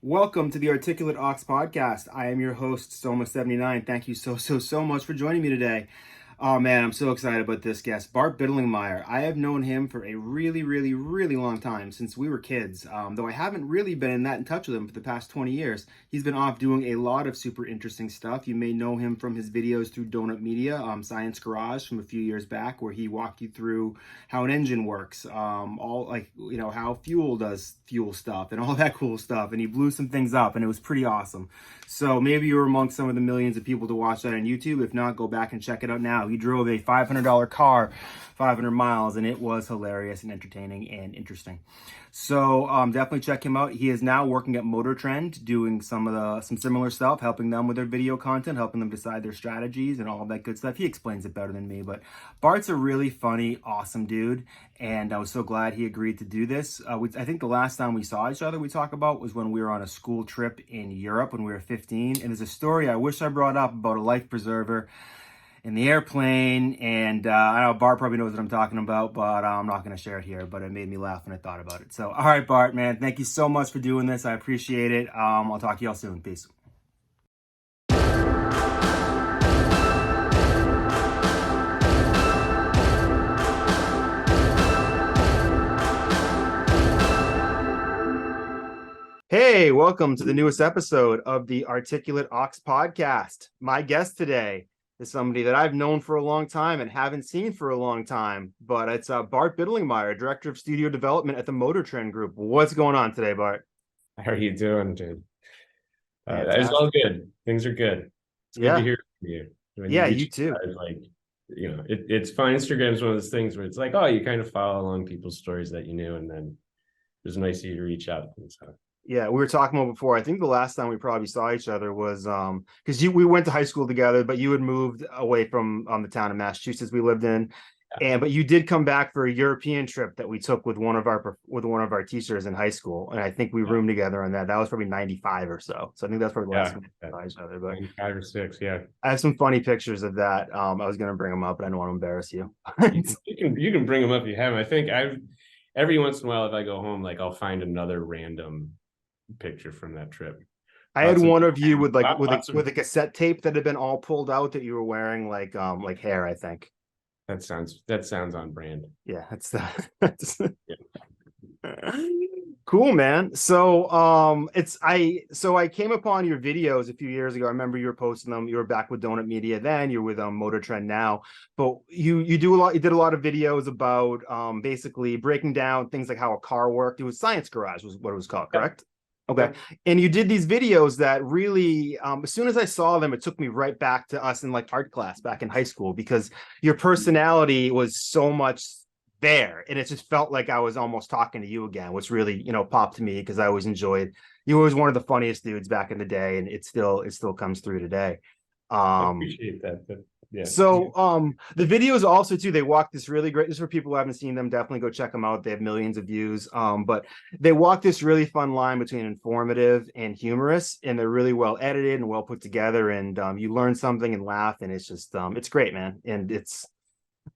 Welcome to the Articulate Ox podcast. I am your host, Soma79. Thank you so much for joining me today. Oh man, I'm so excited about this guest, Bart Bidlingmeyer. I have known him for a really long time, since we were kids. Though I haven't really been that in touch with him for the past 20 years. He's been off doing a lot of super interesting stuff. You may know him from his videos through Donut Media, Science Garage from a few years back, where he walked you through how an engine works, how fuel does fuel stuff and all that cool stuff. And he blew some things up, and it was pretty awesome. So maybe you're amongst some of the millions of people to watch that on YouTube. If not, go back and check it out now. He drove a $500 car 500 miles, and it was hilarious and entertaining and interesting. So definitely check him out. He is now working at MotorTrend, doing some similar stuff, helping them with their video content, helping them decide their strategies and all that good stuff. He explains it better than me, but Bart's a really funny, awesome dude, and I was so glad he agreed to do this. I think the last time we saw each other, we talked about, was when we were on a school trip in Europe when we were 15, and there's a story I wish I brought up about a life preserver in the airplane, and I know Bart probably knows what I'm talking about, but I'm not going to share it here, but it made me laugh when I thought about it. So, all right, Bart, man, thank you so much for doing this. I appreciate it. I'll talk to y'all soon. Peace. Hey, welcome to the newest episode of the Articulate Ox podcast. My guest today is somebody that I've known for a long time and haven't seen for a long time, but it's Bart Bidlingmeyer, Director of Studio Development at the MotorTrend Group. What's going on today, Bart? How are you doing, dude? It's all good. Things are good. It's good to hear from you. You too. It's fun. Instagram's one of those things where it's like, oh, you kind of follow along people's stories that you knew, and then it was nice of you to reach out. Yeah, we were talking about before. I think the last time we probably saw each other was because we went to high school together, but you had moved away from the town of Massachusetts we lived in, but you did come back for a European trip that we took with one of our teachers in high school, and I think we roomed together on that. That was probably 95 or so. So I think that's probably the last time we saw each other. But 95 or 6, yeah. I have some funny pictures of that. I was going to bring them up, but I don't want to embarrass you. you can bring them up if you have them. I think every once in a while, if I go home, like I'll find another random picture from that trip. I had one of you with a cassette tape that had been all pulled out that you were wearing like hair, I think. That sounds on brand. Yeah, that's cool, man. So I came upon your videos a few years ago. I remember you were posting them. You were back with Donut Media then. You're with MotorTrend now. But you did a lot of videos about basically breaking down things like how a car worked. It was Science Garage was what it was called, correct? Okay. And you did these videos that really, as soon as I saw them, it took me right back to us in like art class back in high school, because your personality was so much there. And it just felt like I was almost talking to you again, which really, popped to me, because I always enjoyed, you were always one of the funniest dudes back in the day. And it still comes through today. I appreciate that. But yeah. So the videos also too, they walk this really great, this is for people who haven't seen them, definitely go check them out. They have millions of views, but they walk this really fun line between informative and humorous, and they're really well edited and well put together, and you learn something and laugh, and it's just it's great, man. And it's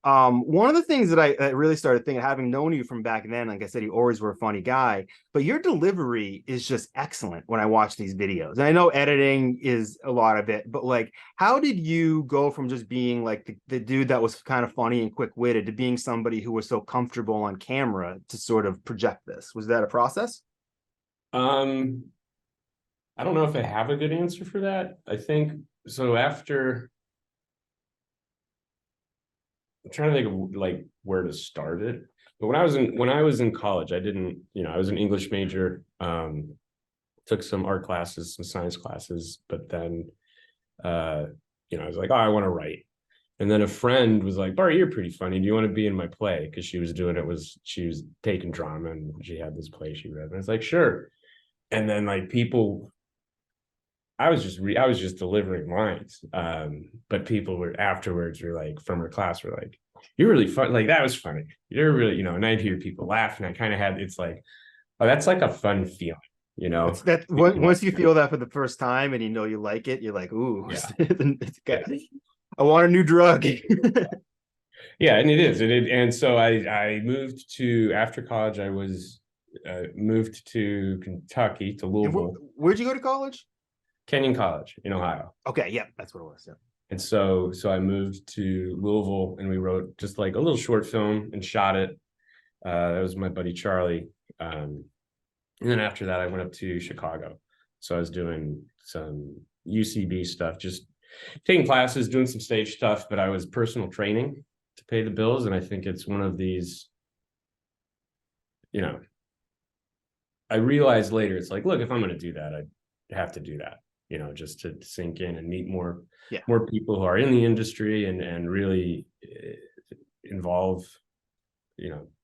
one of the things that I really started thinking, having known you from back then, like I said, you always were a funny guy, but your delivery is just excellent when I watch these videos. And I know editing is a lot of it, but like, how did you go from just being like the dude that was kind of funny and quick-witted to being somebody who was so comfortable on camera to sort of project this? Was that a process? I don't know if I have a good answer for that. I think so. I'm trying to think of like where to start it. But when I was in college, I didn't, I was an English major, took some art classes, some science classes, but then, I was like, oh, I want to write. And then a friend was like, Bart, you're pretty funny. Do you want to be in my play? Because she was taking drama, and she had this play she read. And I was like, sure. And then like I was just delivering lines. But people were like, from her class were like, you're really fun. Like, that was funny. You're really, and I'd hear people laugh, and I kind of it's like, oh, that's like a fun feeling, Once you feel that for the first time and you like it, you're like, ooh, yeah. I want a new drug. Yeah, and it is. And so I moved to, after college, I was moved to Kentucky, to And Louisville, where'd you go to college? Kenyon College in Ohio. Okay, yeah, that's what it was. Yeah. And so I moved to Louisville, and we wrote just like a little short film and shot it. That was my buddy Charlie. And then after that, I went up to Chicago. So I was doing some UCB stuff, just taking classes, doing some stage stuff, but I was personal training to pay the bills. And I think it's one of these, I realized later, it's like, look, if I'm going to do that, I have to do that, just to sink in and meet more people who are in the industry and really involve,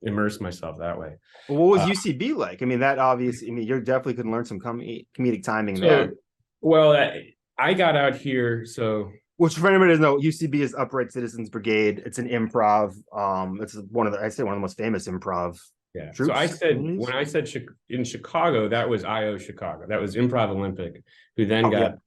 immerse myself that way. Well, what was UCB like? I mean, that obviously, you definitely could learn some comedic timing there. Well, I got out here, so. Which, for anybody doesn't know, UCB is Upright Citizens Brigade. It's an improv. It's one of the most famous improv. Yeah. Troops, so I said, communities? when I said in Chicago, that was IO Chicago. That was Improv Olympic, who then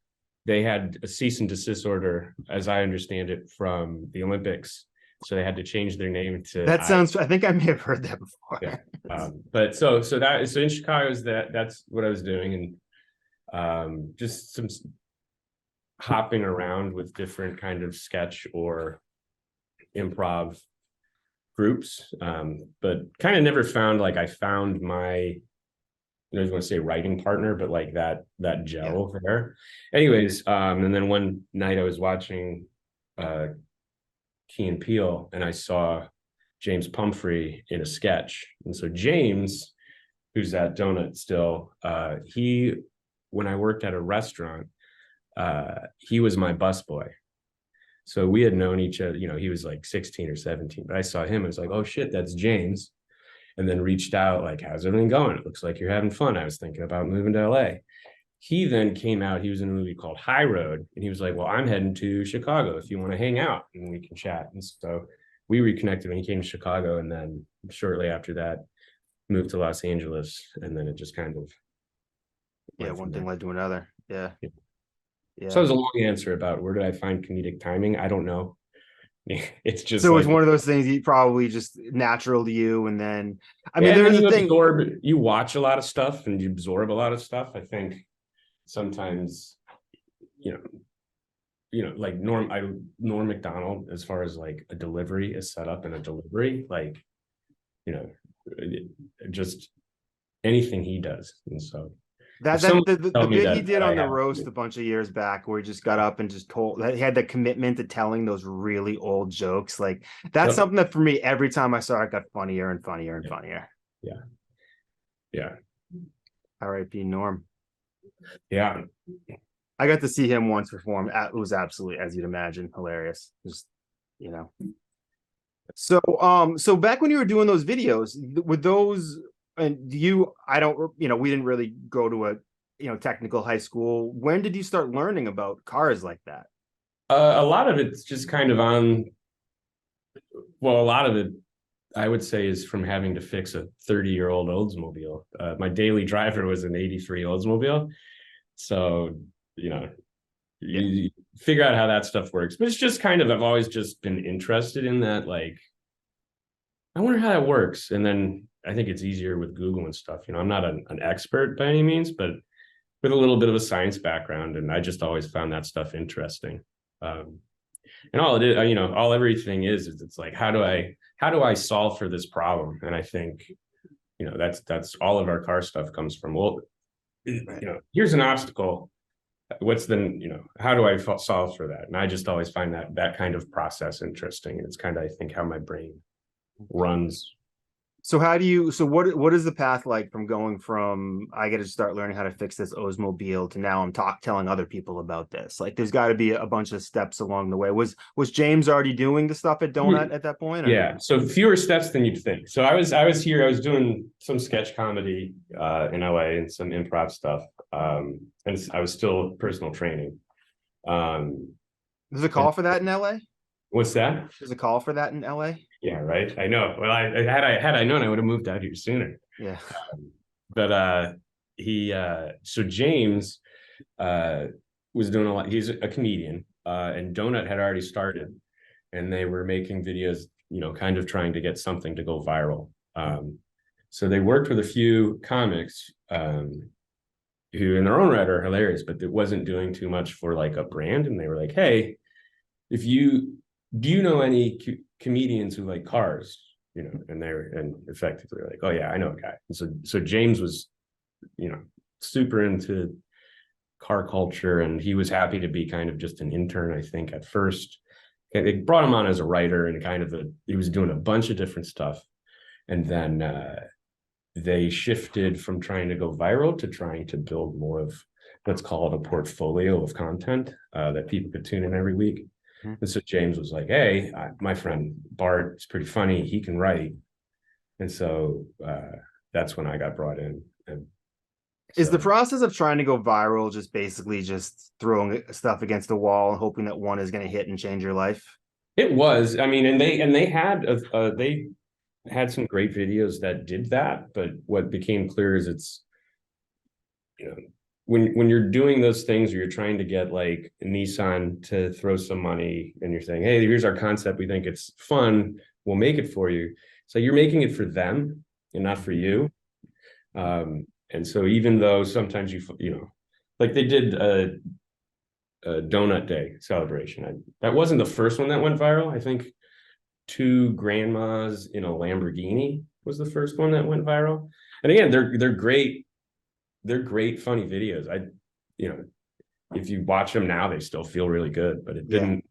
they had a cease and desist order, as I understand it, from the Olympics. So they had to change their name to. That sounds. I think I may have heard that before. Yeah. But so in Chicago, that's what I was doing, and just some hopping around with different kind of sketch or improv groups, but kind of never found I found my. I don't want to say writing partner, but like that gel there. Anyways, and then one night I was watching Key and Peele, and I saw James Pumphrey in a sketch. And so James, who's at Donut still, when I worked at a restaurant, he was my busboy. So we had known each other, he was like 16 or 17, but I saw him, I was like, oh shit, that's James. And then reached out, like, how's everything going? It looks like you're having fun. I was thinking about moving to LA. He then came out, he was in a movie called High Road, and he was like, well, I'm heading to Chicago if you want to hang out and we can chat. And so we reconnected when he came to Chicago, and then shortly after that moved to Los Angeles, and then it just kind of one thing led to another. Yeah. So it was a long answer about where did I find comedic timing. I don't know. It's just so it's one of those things you probably just natural to you, and then there's a thing. You watch a lot of stuff and you absorb a lot of stuff. I think sometimes, like Norm Macdonald, as far as like a delivery is set up in a delivery, like, just anything he does. And so the bit he did on the roast a bunch of years back, where he just got up and just told that he had the commitment to telling those really old jokes. Like that's something that for me, every time I saw it, got funnier and funnier and funnier. Yeah. R.I.P. Norm. Yeah. I got to see him once perform. It was absolutely, as you'd imagine, hilarious. Just, So back when you were doing those videos, with those, and we didn't really go to a, technical high school. When did you start learning about cars like that? A lot of it's just kind of a lot of it, I would say, is from having to fix a 30-year-old Oldsmobile. My daily driver was an 83 Oldsmobile. So, you figure out how that stuff works. But it's just kind of, I've always just been interested in that. Like, I wonder how that works. And then I think it's easier with Google and stuff. I'm not an expert by any means, but with a little bit of a science background. And I just always found that stuff interesting. And all it is, all everything is it's like, how do I solve for this problem? And I think, that's all of our car stuff comes from, well, here's an obstacle. What's how do I solve for that? And I just always find that kind of process interesting. And it's kind of, I think, how my brain runs. So what is the path like from going from I got to start learning how to fix this Oldsmobile to now I'm telling other people about this? Like there's got to be a bunch of steps along the way. Was James already doing the stuff at Donut at that point? Or? Yeah. So fewer steps than you'd think. So I was here, I was doing some sketch comedy in LA and some improv stuff. And I was still personal training. There's a call for that in LA? What's that? There's a call for that in LA? Yeah, right. I know. Well, had I known, I would have moved out here sooner. Yeah. But so James was doing a lot. He's a comedian, and Donut had already started, and they were making videos, kind of trying to get something to go viral. So they worked with a few comics who in their own right are hilarious, but it wasn't doing too much for like a brand. And they were like, hey, if you do you know any comedians who like cars? You know, and they were and effectively like, oh yeah, I know a guy. And so James was, you know, super into car culture, and he was happy to be kind of just an intern, I think, at first. And they brought him on as a writer and kind of he was doing a bunch of different stuff. And then they shifted from trying to go viral to trying to build more of what's called a portfolio of content that people could tune in every week. Mm-hmm. And so James was like, hey, my friend Bart is pretty funny. He can write. And so that's when I got brought in. And Is the process of trying to go viral just basically just throwing stuff against the wall and hoping that one is going to hit and change your life? it was, I mean, and they had some great videos that did that, but what became clear is it's, you know, when you're doing those things, or you're trying to get like Nissan to throw some money, and you're saying, hey, here's our concept, we think it's fun, we'll make it for you. So you're making it for them and not for you. And so even though sometimes you know, like they did a donut day celebration. That wasn't the first one that went viral. I think two grandmas in a Lamborghini was the first one that went viral. And again, they're great. They're great, funny videos. You know, if you watch them now, they still feel really good. But it didn't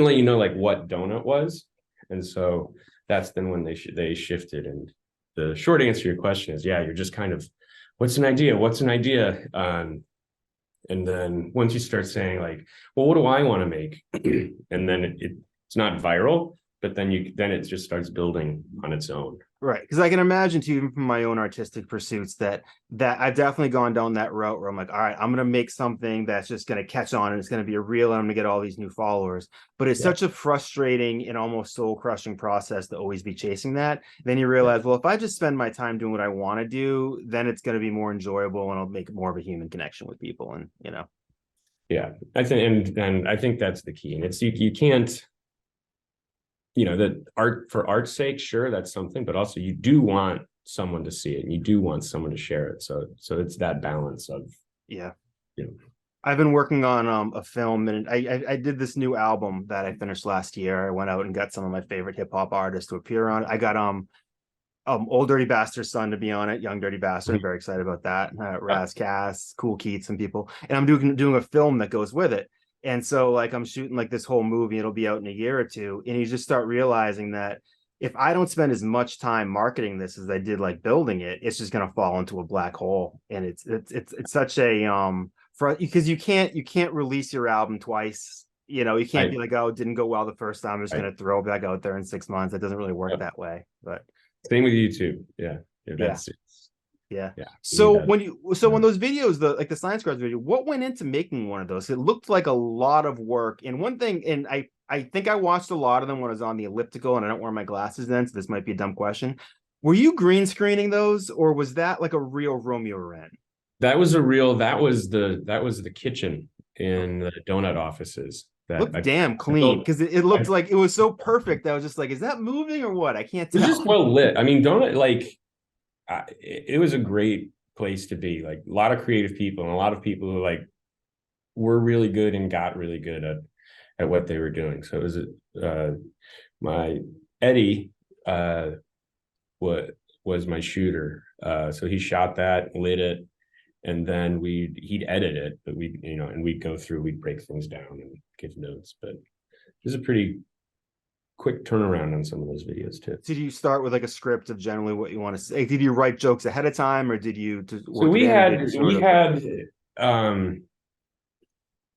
let you know like what donut was. And so that's then when they shifted. And the short answer to your question is, yeah, you're just kind of, what's an idea? What's an idea? And then once you start saying like, well, what do I want to make? And then it's not viral, but then it just starts building on its own. Right. Because I can imagine too, even from my own artistic pursuits, that I've definitely gone down that route where I'm like, all right, I'm gonna make something that's just gonna catch on and it's gonna be a reel and I'm gonna get all these new followers. But it's such a frustrating and almost soul crushing process to always be chasing that. Then you realize, well, if I just spend my time doing what I want to do, then it's gonna be more enjoyable and I'll make more of a human connection with people. And you know. Yeah, I think, and I think that's the key. And it's you can't, you know, that art for art's sake, sure, that's something, but also you do want someone to see it and you do want someone to share it. So it's that balance of, yeah, you know. I've been working on a film, and I did this new album that I finished last year. I went out and got some of my favorite hip hop artists to appear on it. I got Old Dirty Bastard's son to be on it, Young Dirty Bastard. I'm very excited about that. Raz Cass, Cool Keats, and people. And I'm doing a film that goes with it. And so like I'm shooting like this whole movie, it'll be out in a year or two. And you just start realizing that if I don't spend as much time marketing this as I did like building it, it's just gonna fall into a black hole. And it's such a because you can't release your album twice. You know, you can't be like, oh, it didn't go well the first time, I'm just gonna throw it back out there in 6 months. It doesn't really work that way. But same with YouTube. Yeah. That's it. Yeah. So when those videos, the science cards video, what went into making one of those? It looked like a lot of work. And one thing, and I think I watched a lot of them when I was on the elliptical, and I don't wear my glasses then, so this might be a dumb question. Were you green screening those, or was that like a real room you were in? That was the kitchen in the donut offices. Looked damn clean, because it looked like it was so perfect. I was just like, is that moving or what? I can't tell. It was just well lit. I mean, donut, like it was a great place to be. Like a lot of creative people and a lot of people who like were really good and got really good at what they were doing. So it was my Eddie was my shooter. So he shot that, lit it, and then he'd edit it, but we'd go through, we'd break things down and give notes. But it was a pretty quick turnaround on some of those videos too. Did you start with like a script of generally what you want to say? Did you write jokes ahead of time, or did you? So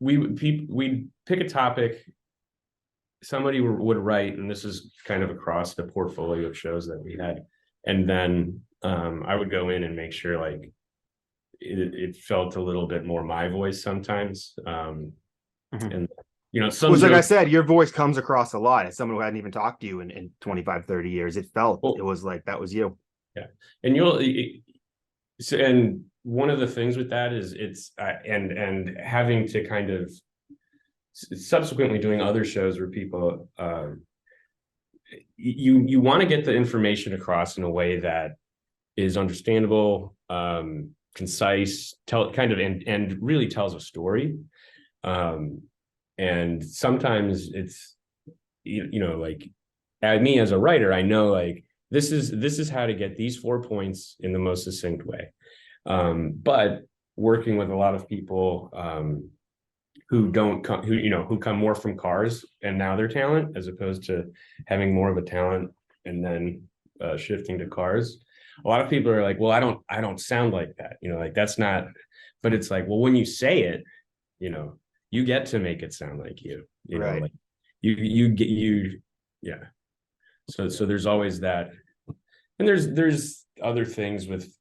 we'd pick a topic. Somebody would write, and this is kind of across the portfolio of shows that we had, and then I would go in and make sure like it felt a little bit more my voice sometimes, and you know, like I said, your voice comes across a lot as someone who hadn't even talked to you in 25, 30 years. It was like that was you. Yeah. And and one of the things with that is it's and having to kind of subsequently doing other shows where people you want to get the information across in a way that is understandable, concise, and really tells a story. And sometimes it's, like, at me as a writer, I know, like, this is how to get these 4 points in the most succinct way. But working with a lot of people who come more from cars and now their talent, as opposed to having more of a talent and then shifting to cars. A lot of people are like, well, I don't sound like that, like, that's not, but it's like, well, when you say it, you get to make it sound like Right. like you get yeah. So there's always that. And there's other things with,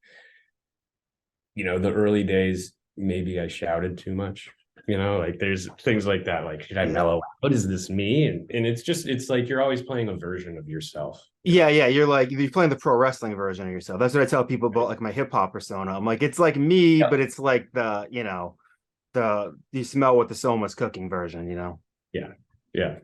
the early days, maybe I shouted too much, like, there's things like that, like, should I mellow out? What is this me? And it's like you're always playing a version of yourself. Yeah, you're playing the pro wrestling version of yourself. That's what I tell people about like my hip hop persona. I'm like, it's like me, Yeah. but it's like the you smell what the soma's cooking version. Yeah.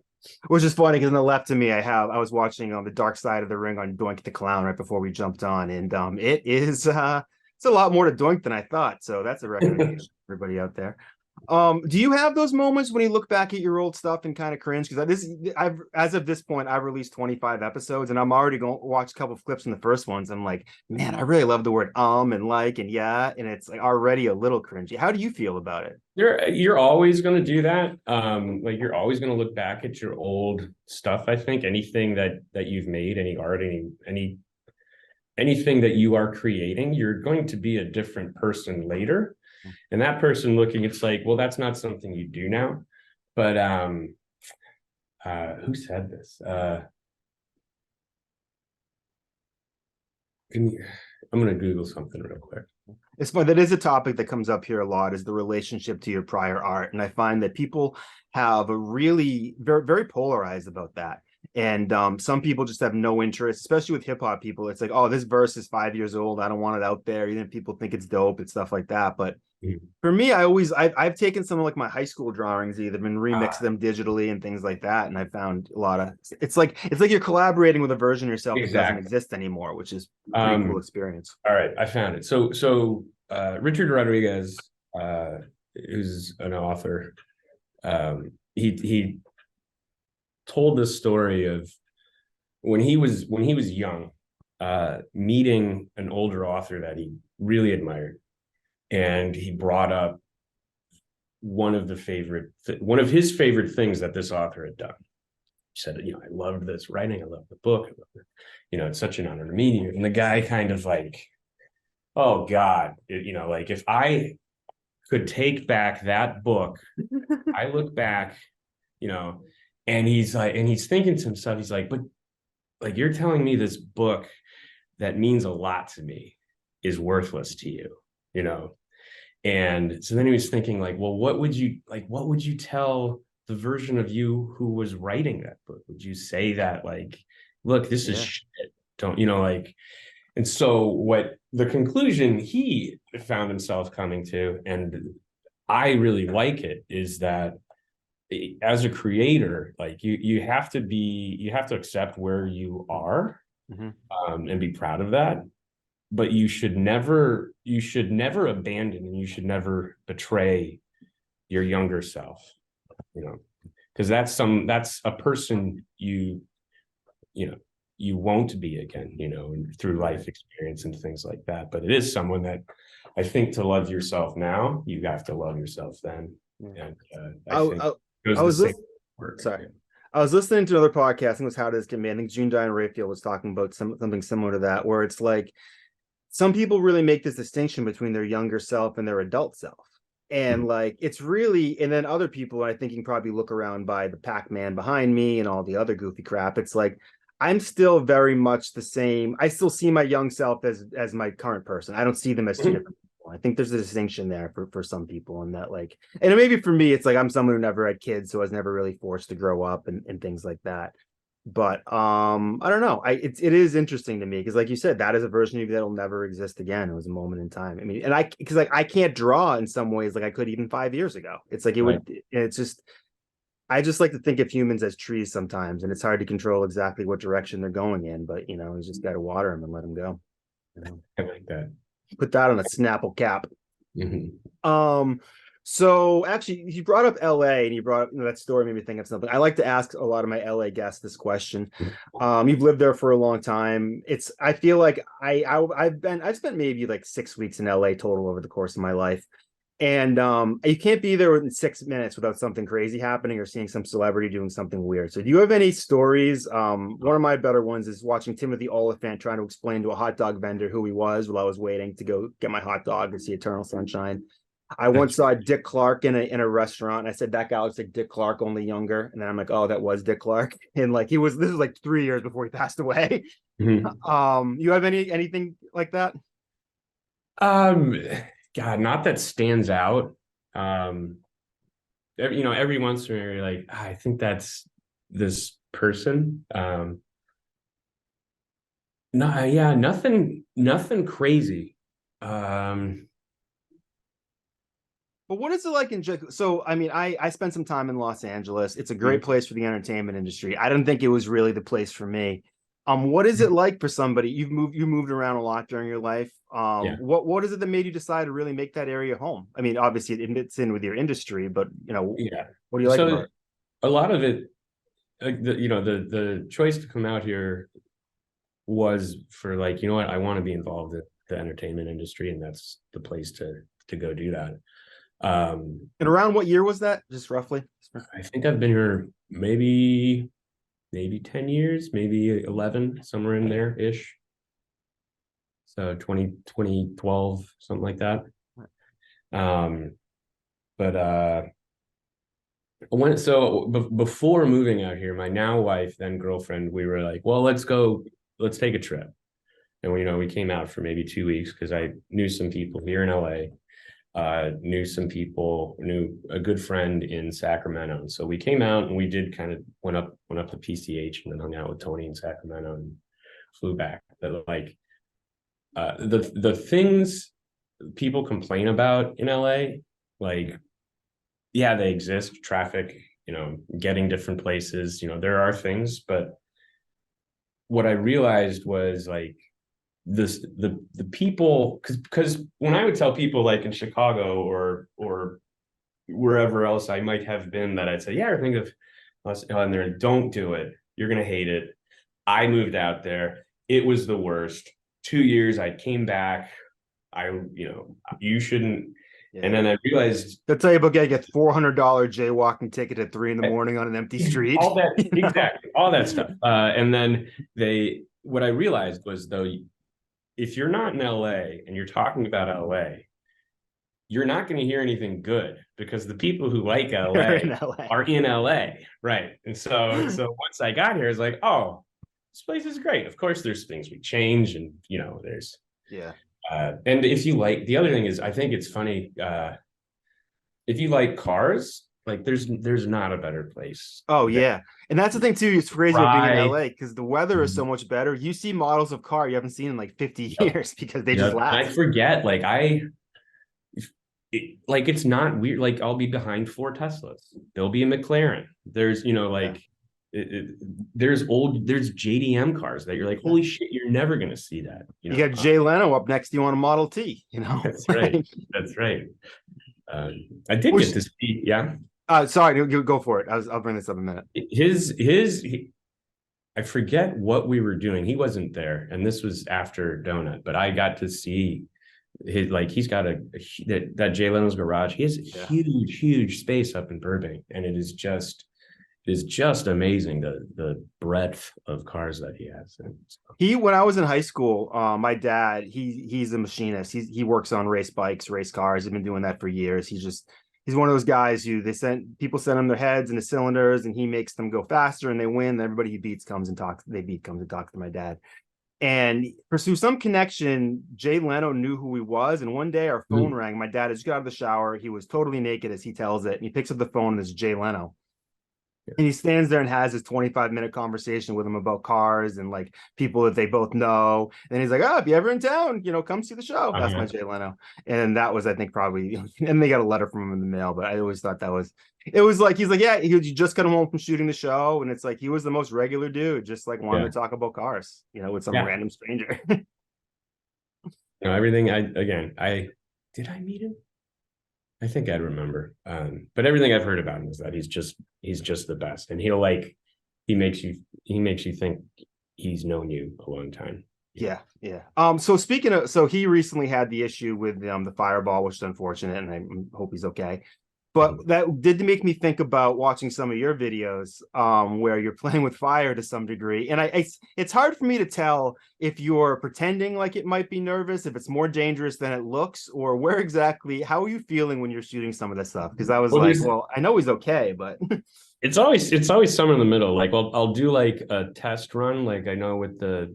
Which is funny because on the left of me, I was watching on the Dark Side of the Ring on Doink the Clown right before we jumped on, and it is it's a lot more to Doink than I thought. So that's a recommendation for everybody out there. Do you have those moments when you look back at your old stuff and kind of cringe? Because I've as of this point, I've released 25 episodes, and I'm already going to watch a couple of clips from the first ones. I'm like, man, I really love the word and like and yeah, and it's like already a little cringy. How do you feel about it? You're always going to do that. Like, you're always going to look back at your old stuff. I think anything that you've made, any art, anything that you are creating, you're going to be a different person later. And that person looking, it's like, well, that's not something you do now. But who said this? I'm gonna Google something real quick. It's fun. That is a topic that comes up here a lot, is the relationship to your prior art. And I find that people have a really very, very polarized about that. And some people just have no interest, especially with hip hop people. It's like, oh, this verse is 5 years old. I don't want it out there. Even if people think it's dope and stuff like that. But for me, I've taken some of like my high school drawings, either been remixed them digitally and things like that. And I found a lot of it's like you're collaborating with a version of yourself that doesn't Exactly. exist anymore, which is a pretty cool experience. All right, I found it. So Richard Rodriguez, who's an author, he told this story of when he was young, meeting an older author that he really admired, and he brought up one of his favorite things that this author had done. He said, I loved this writing, I love the book, I love it. It's such an honor to meet you. And the guy kind of like, oh God, like, if I could take back that book, I look back, and he's thinking to himself, he's like, but like, you're telling me this book that means a lot to me is worthless to you, And so then he was thinking, like, well, what would you tell the version of you who was writing that book? Would you say that, like, look, this is shit, don't, like, and so what the conclusion he found himself coming to, and I really like it, is that as a creator, like, you have to accept where you are, and be proud of that. But you should never abandon, and you should never betray your younger self, because that's a person you won't be again, through life experience and things like that. But it is someone that I think, to love yourself now, you have to love yourself then. And I think it goes the same work. Sorry. I was listening to another podcast, I think it was How Does It Get Made. I think June Diane Raphael was talking about something similar to that, where it's like some people really make this distinction between their younger self and their adult self. And like, it's really, and then other people, I think you can probably look around by the Pac-Man behind me and all the other goofy crap. It's like, I'm still very much the same. I still see my young self as my current person. I don't see them as two different people. I think there's a distinction there for some people, and that, like, and maybe for me, it's like I'm someone who never had kids, so I was never really forced to grow up and things like that. But I don't know. It is interesting to me because, like you said, that is a version of you that'll never exist again. It was a moment in time. I mean, and because like I can't draw in some ways like I could even 5 years ago. It's like it's just, I just like to think of humans as trees sometimes, and it's hard to control exactly what direction they're going in. But you just got to water them and let them go. I like that. Put that on a Snapple cap. Mhm. Um, so actually, you brought up LA and you brought up, that story made me think of something. I like to ask a lot of my LA guests this question. You've lived there for a long time. I feel like I've spent maybe like 6 weeks in LA total over the course of my life. And you can't be there within 6 minutes without something crazy happening or seeing some celebrity doing something weird. So do you have any stories? One of my better ones is watching Timothy Oliphant trying to explain to a hot dog vendor who he was while I was waiting to go get my hot dog and see Eternal Sunshine. I once saw Dick Clark in a restaurant. And I said that guy looks like Dick Clark, only younger. And then I'm like, oh, that was Dick Clark. And like this was like 3 years before he passed away. Mhm. You have anything like that? Um, God, not that stands out. Um, every once in a while you're like, I think that's this person. No, yeah, nothing crazy. Um, But what is it like in so I mean I spent some time in Los Angeles. It's a great place for the entertainment industry. I didn't think it was really the place for me. What is it like for somebody? You moved around a lot during your life. yeah. What is it that made you decide to really make that area home? I mean, obviously it fits in with your industry, but Yeah. what do you like about So it? a lot of it, like the choice to come out here was for like, what, I want to be involved in the entertainment industry, and that's the place to go do that. And around what year was that? Just roughly. I think I've been here maybe 10 years, maybe 11, somewhere in there ish. So 2012, something like that. Um, but before moving out here, my now wife, then girlfriend, we were like, well, let's take a trip. And we came out for maybe 2 weeks because I knew some people here in LA, knew a good friend in Sacramento. And so we came out and we did kind of went up to PCH and then hung out with Tony in Sacramento and flew back. But like the things people complain about in LA, like, yeah, they exist, traffic, getting different places, there are things, but what I realized was like the people, because when I would tell people like in Chicago or wherever else I might have been, that I'd say, yeah, I think of us on there, don't do it. You're gonna hate it. I moved out there. It was the worst. 2 years, I came back. You shouldn't. And Yeah. then I realized They'll tell you about getting a $400 jaywalking ticket at 3 a.m. on an empty street. all that, You know? exactly, all that stuff. And then what I realized was, though, if you're not in LA and you're talking about LA, you're not going to hear anything good because the people who like They're LA in LA. are in LA, right? And so once I got here, it's like, oh, this place is great. Of course, there's things we change, and there's Yeah. and if you like, the other thing is, I think it's funny, if you like cars, like there's not a better place Oh than yeah. And that's the thing too. It's crazy about being in dry. LA because the weather is so much better. You see models of car you haven't seen in like 50 years because they just Yep. And I last. forget, like like it's not weird. Like I'll be behind four Teslas. There'll be a McLaren. There's, Yeah. like there's JDM cars that you're like, Yeah. holy shit, you're never gonna see that. You got Jay Leno up next to you on a Model T, That's right. That's right. I did get Which to see, yeah. sorry, go for it. I'll bring this up in a minute. I forget what we were doing. He wasn't there, and this was after Donut, but I got to see he's got that Jay Leno's garage. He has a huge space up in Burbank, and it is just amazing the breadth of cars that he has. And so, When I was in high school, my dad, he's a machinist. He works on race bikes, race cars. He's been doing that for years. He's one of those guys who people send him their heads and the cylinders, and he makes them go faster, and they win. And everybody he beats comes and talks. They beat comes and talks to my dad. And pursue some connection, Jay Leno knew who he was. And one day our phone rang. My dad had just got out of the shower. He was totally naked, as he tells it. And he picks up the phone, and it's Jay Leno. And he stands there and has his 25-minute conversation with him about cars and like people that they both know. And he's like, oh, if you're ever in town, come see the show. That's my Jay Leno. And that was, I think, probably, and they got a letter from him in the mail, but I always thought it was like, he's like, yeah, he just got him home from shooting the show. And it's like, he was the most regular dude, just like wanted to talk about cars, with some random stranger. Everything I did I meet him? I think I'd remember. But everything I've heard about him is that he's just the best. And he makes you think he's known you a long time. Yeah, yeah. So speaking of, so he recently had the issue with the fireball, which is unfortunate, and I hope he's okay. But that did make me think about watching some of your videos, where you're playing with fire to some degree, and it's hard for me to tell if you're pretending like it might be nervous, if it's more dangerous than it looks, or where exactly. How are you feeling when you're shooting some of this stuff? Because I was Well, like, well, I know he's okay, but it's always somewhere in the middle. Like I'll do like a test run, like I know with the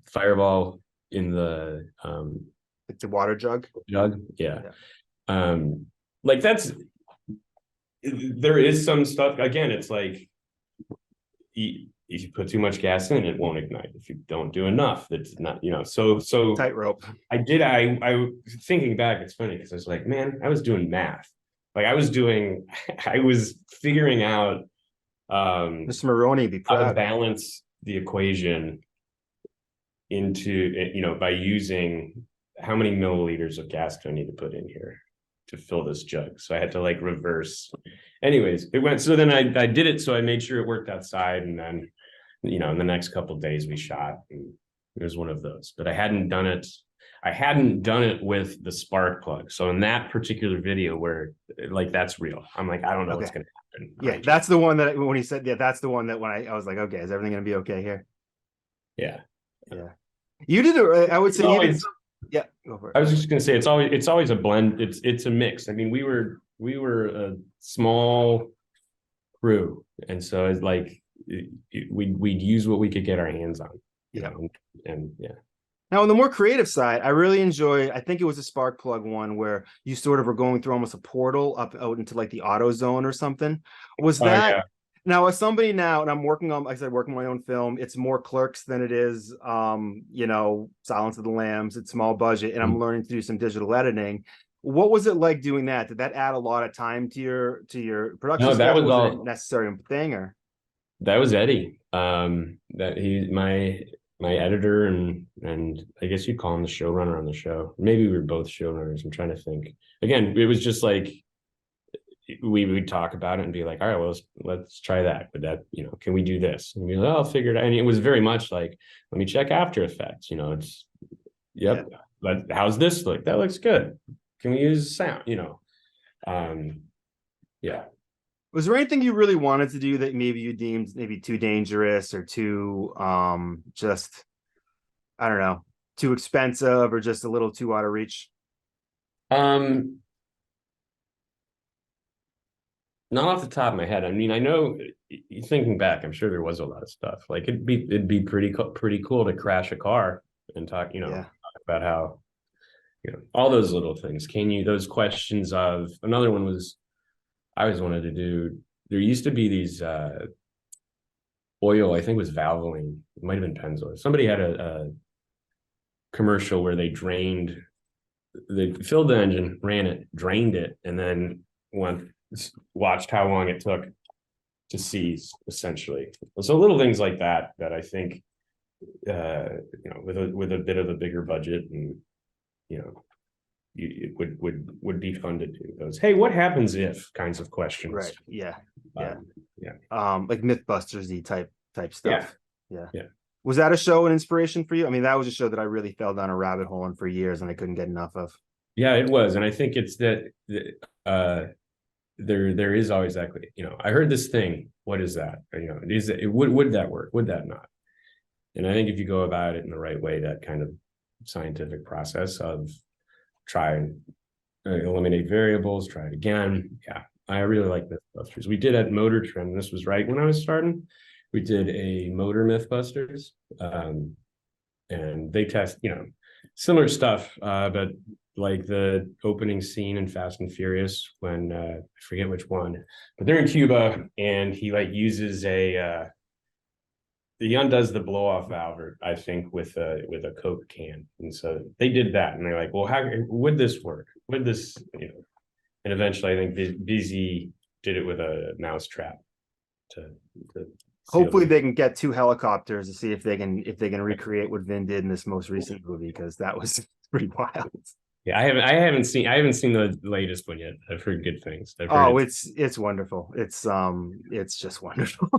fireball in the it's a water jug. jug. Yeah. Yeah. Like there is some stuff. Again, it's like if you put too much gas in, it won't ignite. If you don't do enough, it's not, so Tightrope. I thinking back, it's funny because I was like, man, I was doing math. Like I was figuring out Mr. Maroney would be how to proud. balance the equation into, by using how many milliliters of gas do I need to put in here to fill this jug. So I had to like reverse. Anyways, it went. So then I did it. So I made sure it worked outside. And then, in the next couple of days we shot. And it was one of those. But I hadn't done it. I hadn't done it with the spark plug. So in that particular video where like that's real, I'm like, I don't know what's going to happen. Yeah, that's the one that when he said, yeah, that's the one that when I was like, okay, is everything going to be okay here? Yeah. Yeah. You did it. I would say always, yeah, go for it. I was just gonna say it's always a blend. It's a mix. I mean, we were a small crew, and so it's like we'd use what we could get our hands on. Yeah. And yeah. Now, on the more creative side, I really enjoy, I think it was a spark plug one where you sort of were going through almost a portal up out into like the auto zone or something. Was that Yeah. now as somebody now, and I'm working on, like I said, working my own film, it's more Clerks than it is Silence of the Lambs, it's small budget, and I'm learning to do some digital editing. What was it like doing that? Did that add a lot of time to your production? No, that schedule? was Was all it a necessary thing or that was Eddie. That he's my editor and I guess you'd call him the showrunner on the show. Maybe we were both showrunners. I'm trying to think. Again, it was just like we would talk about it and be like, all right, well, let's try that. But that, can we do this? And we'd be like, oh, I'll figure it out. And it was very much like, let me check After Effects. It's yep. Yeah. But how's this look? That looks good. Can we use sound? Yeah. Was there anything you really wanted to do that maybe you deemed maybe too dangerous or too just I don't know, too expensive or just a little too out of reach? Not off the top of my head. I mean, I know thinking back, I'm sure there was a lot of stuff. Like it'd be pretty cool to crash a car and talk, talk about how, all those little things. Those questions of another one was I always wanted to do. There used to be these oil, I think it was Valvoline. It might have been Pennzoil. Somebody had a commercial where they filled the engine, ran it, drained it, and then watched how long it took to seize, essentially. So little things like that I think, with a bit of a bigger budget and, it would be fun to do those. Hey, what happens if kinds of questions? Right. Yeah. Yeah. Like Mythbusters-y type stuff. Yeah. Was that a show an inspiration for you? I mean, that was a show that I really fell down a rabbit hole in for years and I couldn't get enough of. Yeah, it was. And I think it's that there is always that, I heard this thing. What is that? Would that work? Would that not? And I think if you go about it in the right way, that kind of scientific process of try and eliminate variables, try it again. Yeah, I really like Mythbusters. We did at MotorTrend. This was right when I was starting. We did a motor Mythbusters, and they test, similar stuff, but like the opening scene in Fast and Furious when I forget which one, but they're in Cuba and he like uses he undoes the blow off valve, I think, with a Coke can. And so they did that. And they're like, well, how would this work? Would this, and eventually I think BZ did it with a mouse trap to see Hopefully other. they can get two helicopters to see if they can recreate what Vin did in this most recent movie, because that was pretty wild. Yeah, I haven't seen the latest one yet. I've heard good things. I've heard Oh, it's it's wonderful. It's just wonderful.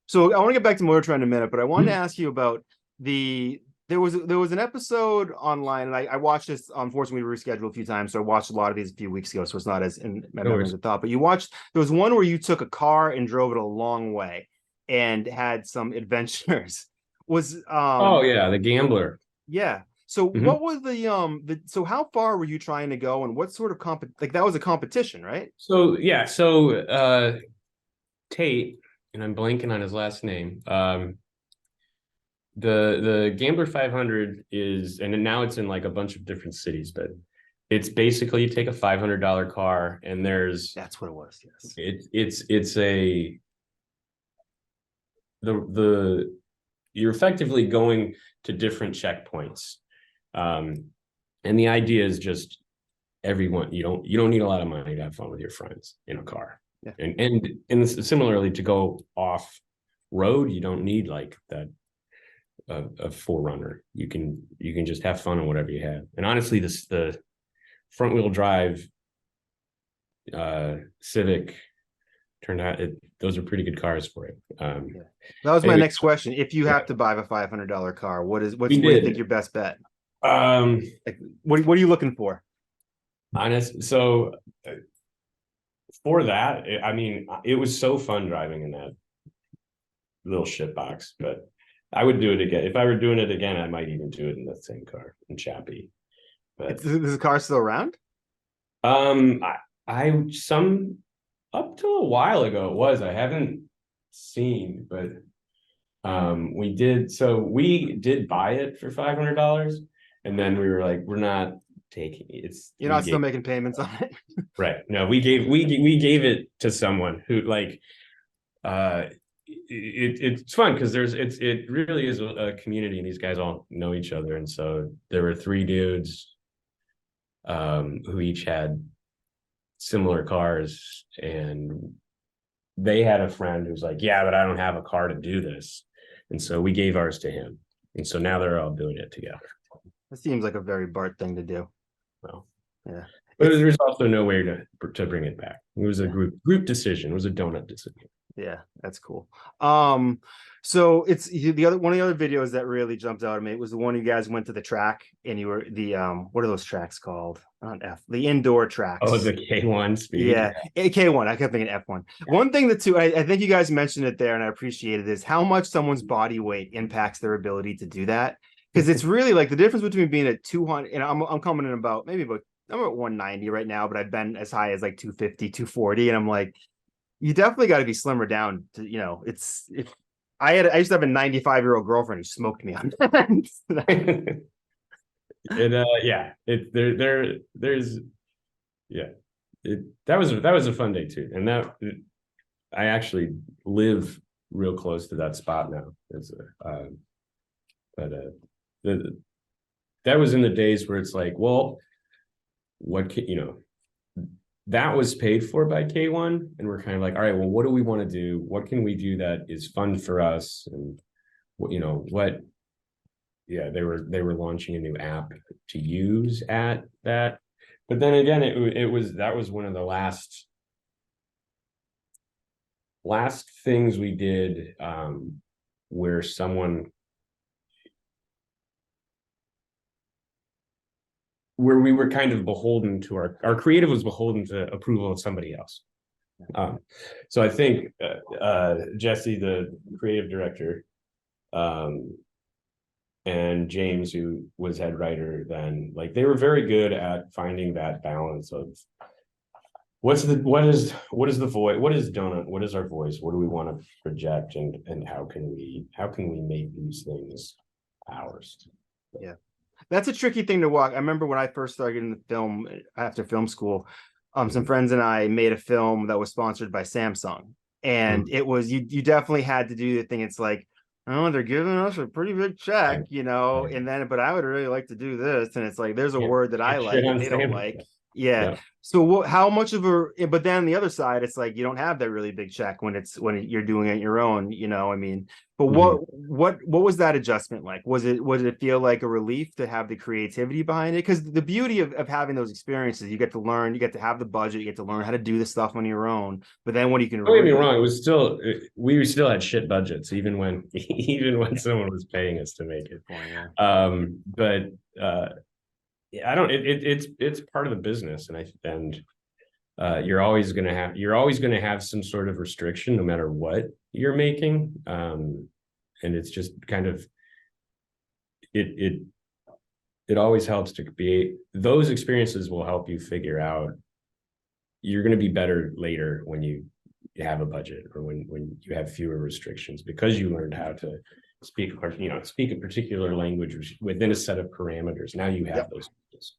So I want to get back to MotorTrend in a minute, but I wanted to ask you about the there was an episode online, and I watched this. Unfortunately, we rescheduled a few times, so I watched a lot of these a few weeks ago, so it's not as in my no memory as worries. I thought. But there was one where you took a car and drove it a long way and had some adventures. Was Oh yeah, the gambler. Yeah. So Mhm. what was so how far were you trying to go, and what sort of like that was a competition, right? So yeah, Tate, and I'm blanking on his last name. The Gambler 500 is, and now it's in like a bunch of different cities, but it's basically you take a $500 car and there's That's what it was. Yes. it's a the you're effectively going to different checkpoints. Um, and the idea is just everyone, you don't need a lot of money to have fun with your friends in a car. Yeah. And similarly to go off road, you don't need like that a forerunner. You can just have fun on whatever you have. And honestly, the front wheel drive Civic turned out those are pretty good cars for it. Yeah. That was my Anyway, next question. If you yeah, have to buy a $500 car, we what do you think did. your best bet? Um, Like, what are you looking for? so for that, I mean, it was so fun driving in that little shit box, but I would do it again. If I were doing it again, I might even do it in the same car in Chappie. But Is the car still around? um, I, I some up to a while ago it was. I haven't seen, but we did buy it for $500, and then we were like, we're not taking it. It's You're we not still gave making payments on it? right. No, we gave it to someone who like uh it's fun because it really is a community and these guys all know each other, and so there were three dudes who each had similar cars, and they had a friend who's like, yeah, but I don't have a car to do this, and so we gave ours to him, and so now they're all doing it together. That seems like a very Bart thing to do. Well, Yeah. but It's there's also no way to bring it back. It was a yeah. group decision. It was a donut decision. Yeah, that's cool. So it's the other one of the other videos that really jumped out at me was the one you guys went to the track and you were what are those tracks called? Not the indoor Oh, tracks. the K1 speed. Yeah, K1. I kept thinking F1. One thing that too, I think you guys mentioned it there, and I appreciate it, is how much someone's body weight impacts their ability to do that. Because it's really like the difference between being at 200, and I'm coming in about I'm at 190 right now, but I've been as high as like 250, 240, and I'm like, you definitely got to be slimmer down to, it's if I used to have a 95-year-old girlfriend who smoked me on that. Yeah, there's yeah, that was a fun day too, and that I actually live real close to that spot now. It's but the that was in the days where it's like, well, what can that was paid for by K1, and we're kind of like, all right, well, what do we want to do? What can we do that is fun for us? And what yeah, they were launching a new app to use at that. But then again, that was one of the last things we did, where we were kind of beholden to our creative was beholden to approval of somebody else. So I think Jesse, the creative director, and James, who was head writer then, like they were very good at finding that balance of what is the voice, what is Donut, what is our voice, what do we want to project, and how can we make these things ours. Yeah, that's a tricky thing to walk. I remember when I first started in the film after film school, some friends and I made a film that was sponsored by Samsung, and Mhm. it was you definitely had to do the thing. It's like, oh, they're giving us a pretty big check, Right, right. and then but I would really like to do this, and it's like there's a Can't, word that I can't shit like that on they don't Sam. like. Yeah. Yeah. So how much of but then on the other side, it's like you don't have that really big check when you're doing it your own, I mean, but Mhm. what was that adjustment like? Was it feel like a relief to have the creativity behind it? Because the beauty of having those experiences, you get to learn, you get to have the budget, you get to learn how to do the stuff on your own. But then when you can Don't get me really, wrong, it was still we still had shit budgets even when even when someone was paying us to make it. point, yeah. But I don't it's part of the business, and you're always gonna have some sort of restriction no matter what you're making. And it's just kind of it it always helps to be those experiences will help you figure out you're going to be better later when you have a budget or when you have fewer restrictions because you learned how to speak speak a particular language within a set of parameters. Now you have Yep. those skills.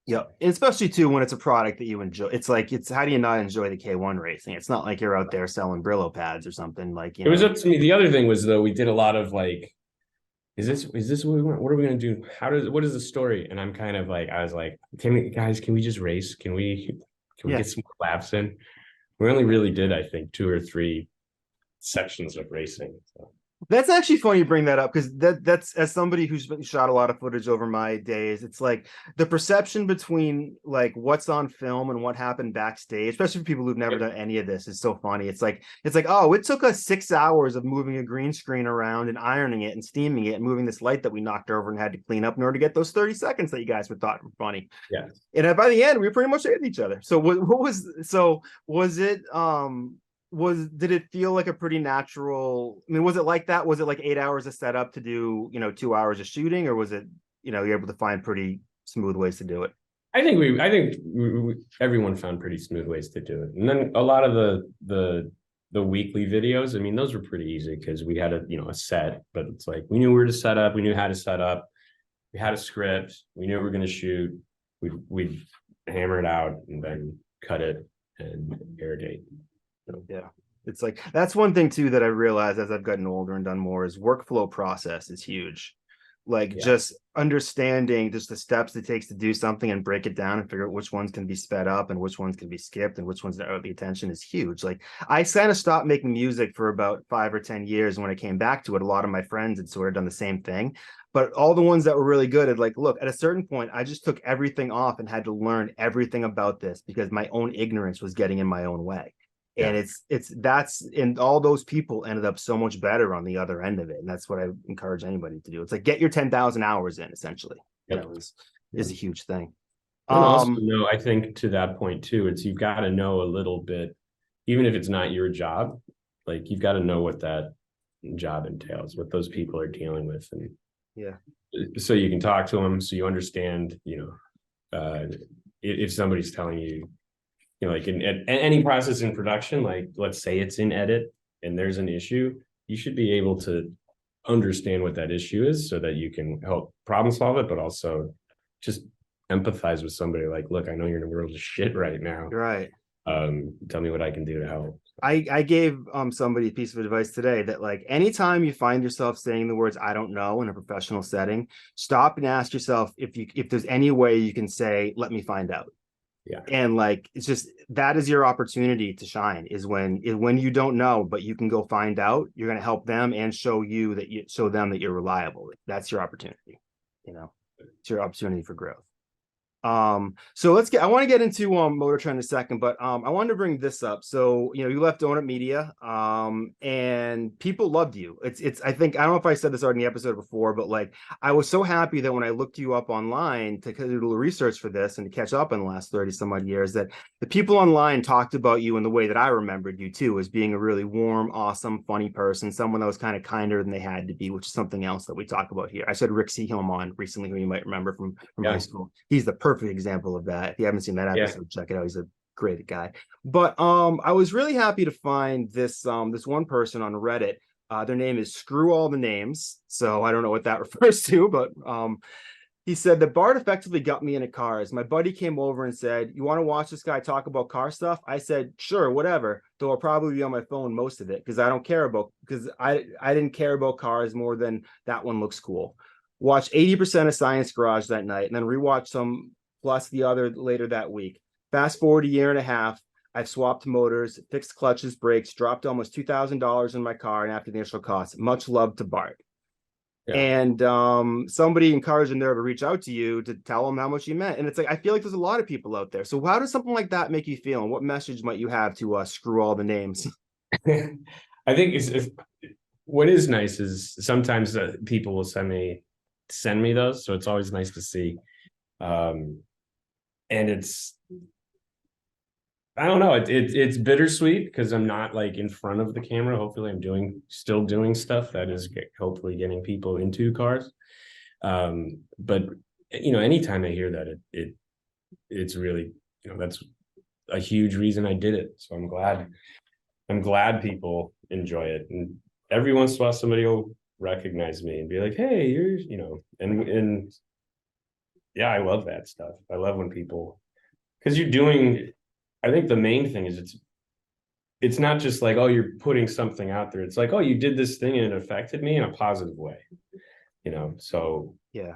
Yep. And especially too when it's a product that you enjoy. It's like it's how do you not enjoy the K1 racing? It's not like you're out there selling Brillo pads or something like, It was up to me. The other thing was though we did a lot of like, is this what we want? What are we going to do? What is the story? And I'm kind of like, I was like, can we just race? Can we yeah. get some laps in? We only really did, I think, 2 or 3 sections of racing. So. That's actually funny you bring that up because that's as somebody who's shot a lot of footage over my days, it's like the perception between like what's on film and what happened backstage, especially for people who've never done any of this, is so funny. It's like, oh, it took us 6 hours of moving a green screen around and ironing it and steaming it and moving this light that we knocked over and had to clean up in order to get those 30 seconds that you guys would thought were funny. Yeah. And by the end, we pretty much hated each other. So was it did it feel like a pretty natural, I mean, was it like that? Was it like 8 hours of setup to do, 2 hours of shooting, or was it, you're able to find pretty smooth ways to do it? Everyone found pretty smooth ways to do it. And then a lot of the weekly videos, I mean, those were pretty easy because we had a set, but it's like we knew where to set up, we knew how to set up, we had a script, we knew we were going to shoot, we'd hammer it out and then cut it and air date. Yeah. It's like that's one thing too that I realized as I've gotten older and done more is workflow process is huge. Like just understanding just the steps it takes to do something and break it down and figure out which ones can be sped up and which ones can be skipped and which ones that are the attention is huge. Like I kind of stopped making music for about 5 or 10 years. And when I came back to it, a lot of my friends had sort of done the same thing. But all the ones that were really good had like, look, at a certain point, I just took everything off and had to learn everything about this because my own ignorance was getting in my own way. And and all those people ended up so much better on the other end of it. And that's what I encourage anybody to do. It's like get your 10,000 hours in, essentially. Yep. Is a huge thing. And also, I think to that point too, it's you've got to know a little bit, even if it's not your job, like you've got to know what that job entails, what those people are dealing with, and so you can talk to them, so you understand, if somebody's telling you, like in any process in production, like let's say it's in edit and there's an issue, you should be able to understand what that issue is so that you can help problem solve it, but also just empathize with somebody like, look, I know you're in a world of shit right now. Right. Tell me what I can do to help. I gave somebody a piece of advice today that like anytime you find yourself saying the words I don't know in a professional setting, stop and ask yourself if there's any way you can say, let me find out. Yeah. And like it's just that is your opportunity to shine is when you don't know, but you can go find out. You're going to help them and show them that you're reliable. That's your opportunity. It's your opportunity for growth. So I want to get into MotorTrend in a second, but I wanted to bring this up. So you left Donut Media and people loved you. I think I don't know if I said this already in the episode before, but like I was so happy that when I looked you up online to do a little research for this and to catch up in the last 30 some odd years, that the people online talked about you in the way that I remembered you too, as being a really warm, awesome, funny person, someone that was kind of kinder than they had to be, which is something else that we talk about here. I said Rick Seahelm on recently, who you might remember from high school. He's the perfect example of that. If you haven't seen that episode, check it out. He's a great guy. But I was really happy to find this one person on Reddit. Their name is Screw All the Names. So I don't know what that refers to, but he said that Bart effectively got me into cars. My buddy came over and said, you want to watch this guy talk about car stuff? I said, sure, whatever. Though I'll probably be on my phone most of it because I didn't care about cars more than that one looks cool. Watch 80% of Science Garage that night and then rewatch some plus the other later that week. Fast forward a year and a half, I've swapped motors, fixed clutches, brakes, dropped almost $2,000 in my car, and after the initial cost, much love to Bart. Yeah. And somebody encouraged him there to reach out to you to tell him how much you meant. And it's like, I feel like there's a lot of people out there. So how does something like that make you feel? And what message might you have to screw all the names? I think it's what is nice is sometimes people will send me those, so it's always nice to see. And it's I don't know, it's bittersweet because I'm not like in front of the camera. Hopefully I'm still doing stuff that is hopefully getting people into cars. But anytime I hear that, it's really, that's a huge reason I did it. So I'm glad people enjoy it. And every once in a while somebody will recognize me and be like, hey, you're, and yeah, I love that stuff. I love when people, because I think the main thing is it's not just like, oh, you're putting something out there. It's like, oh, you did this thing and it affected me in a positive way. So Yeah.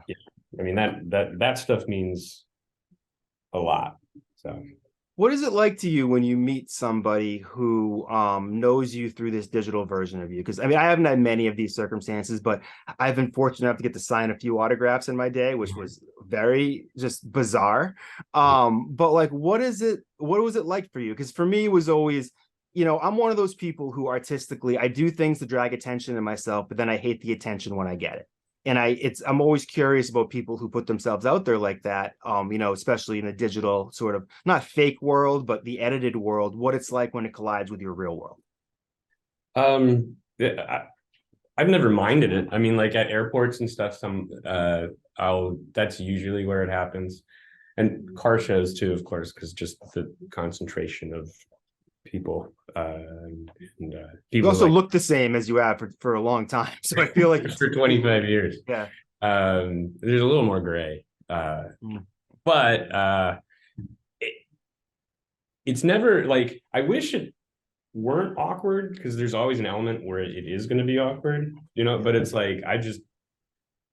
I mean, that stuff means a lot. So What is it like to you when you meet somebody who knows you through this digital version of you? Because I mean, I haven't had many of these circumstances, but I've been fortunate enough to get to sign a few autographs in my day, which was very just bizarre. But like, what was it like for you? Because for me, it was always, I'm one of those people who artistically, I do things to drag attention to myself, but then I hate the attention when I get it. And I'm always curious about people who put themselves out there like that, especially in the digital sort of not fake world, but the edited world, what it's like when it collides with your real world. I've never minded it. I mean, like at airports and stuff, that's usually where it happens. And car shows too, of course, because just the concentration of people You people also like look the same as you have for a long time. So I feel like for 25 years. Yeah. There's a little more gray. But it's never like, I wish it weren't awkward because there's always an element where it is going to be awkward, but it's like, I just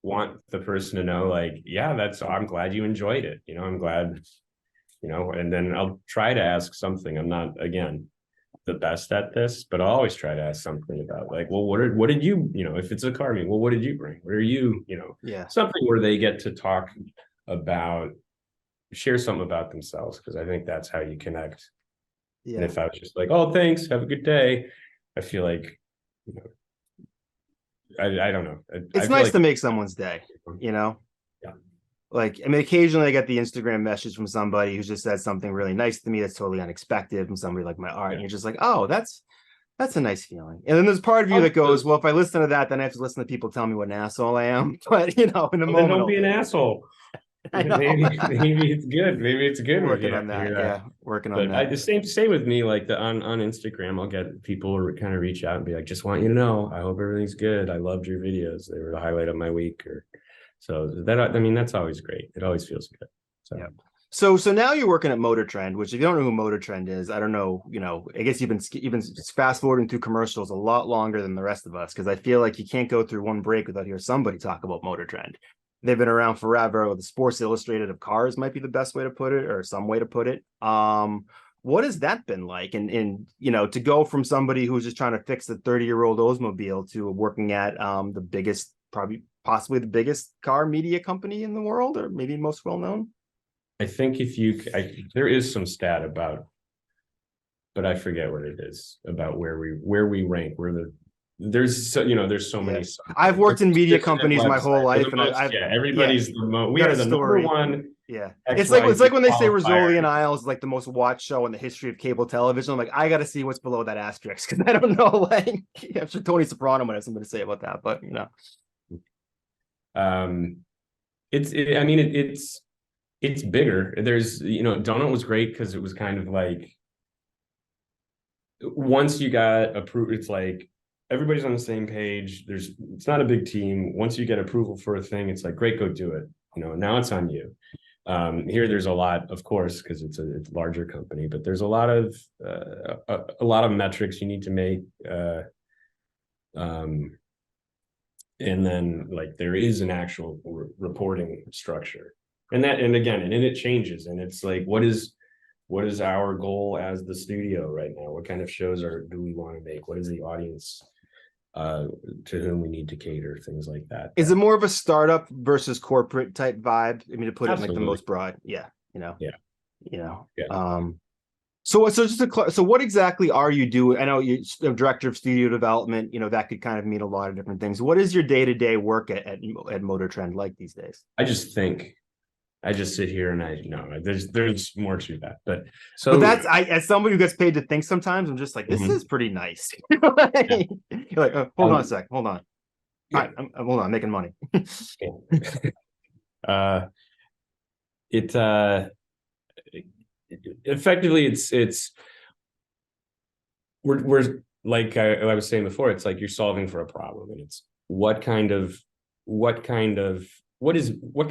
want the person to know, like, yeah, I'm glad you enjoyed it. I'm glad, and then I'll try to ask something. I'm not, again, the best at this, but I'll always try to ask something about like, well, what did you, if it's a car meet, well, what did you bring? What are you, Yeah. something where they get to talk about, share something about themselves. Cause I think that's how you connect. Yeah. And if I was just like, oh, thanks, have a good day, I feel like, I don't know. It's nice to make someone's day, Yeah. Like, I mean, occasionally I get the Instagram message from somebody who just says something really nice to me that's totally unexpected from somebody like my art. And you're just like, oh, that's a nice feeling. And then there's part of you that goes, well, if I listen to that, then I have to listen to people tell me what an asshole I am. But in a moment, then don't be an asshole. I know. Maybe it's good. Maybe it's good. Working on that. Yeah, working on that. The same with me. Like on Instagram, I'll get people kind of reach out and be like, "Just want you to know, I hope everything's good. I loved your videos. They were the highlight of my week." Or so that. I mean, that's always great. It always feels good. So. Yeah. So now you're working at MotorTrend, which if you don't know who MotorTrend is, I don't know, I guess you've been fast forwarding through commercials a lot longer than the rest of us, because I feel like you can't go through one break without hearing somebody talk about MotorTrend. They've been around forever. The Sports Illustrated of cars might be the best way to put it, or some way to put it. What has that been like? And to go from somebody who's just trying to fix a 30-year-old Oldsmobile to working at the biggest, possibly the biggest car media company in the world, or maybe most well known. I think there is some stat about, but I forget what it is about where we rank. There's so many. I've worked in media companies my whole life, and everybody's the most. We are the number one. Yeah, it's like when they say Rizzoli and Isles is like the most watched show in the history of cable television. I'm like, I got to see what's below that asterisk because I don't know. Like, I'm sure Tony Soprano might have something to say about that, but it's bigger. There's, Donut was great because it was kind of like, once you got approved, it's like everybody's on the same page. It's not a big team. Once you get approval for a thing, it's like, great, go do it. Now it's on you. Here, there's a lot, of course, because it's a larger company, but there's a lot of metrics you need to make. And then like there is an actual reporting structure. and again, and it changes, and it's like, what is our goal as the studio right now? What kind of shows do we want to make? What is the audience to whom we need to cater? Things like that. Is it more of a startup versus corporate type vibe? I mean, to put it in like the Absolutely. most broad, yeah, you know, Yeah. you know. Yeah. So what exactly are you doing? I know you're director of studio development. You know that could kind of mean a lot of different things. What is your day to day work at MotorTrend like these days? I just think I just sit here and I know there's more to that. But But so that's I as somebody who gets paid to think sometimes, I'm just like, this mhm, is pretty nice. yeah. You're like, hold on a Um, sec, hold on. All yeah. right, hold on, I'm making money. Yeah. uh it effectively it's we're like I was saying before, it's like you're solving for a problem, and it's what kind of what kind of what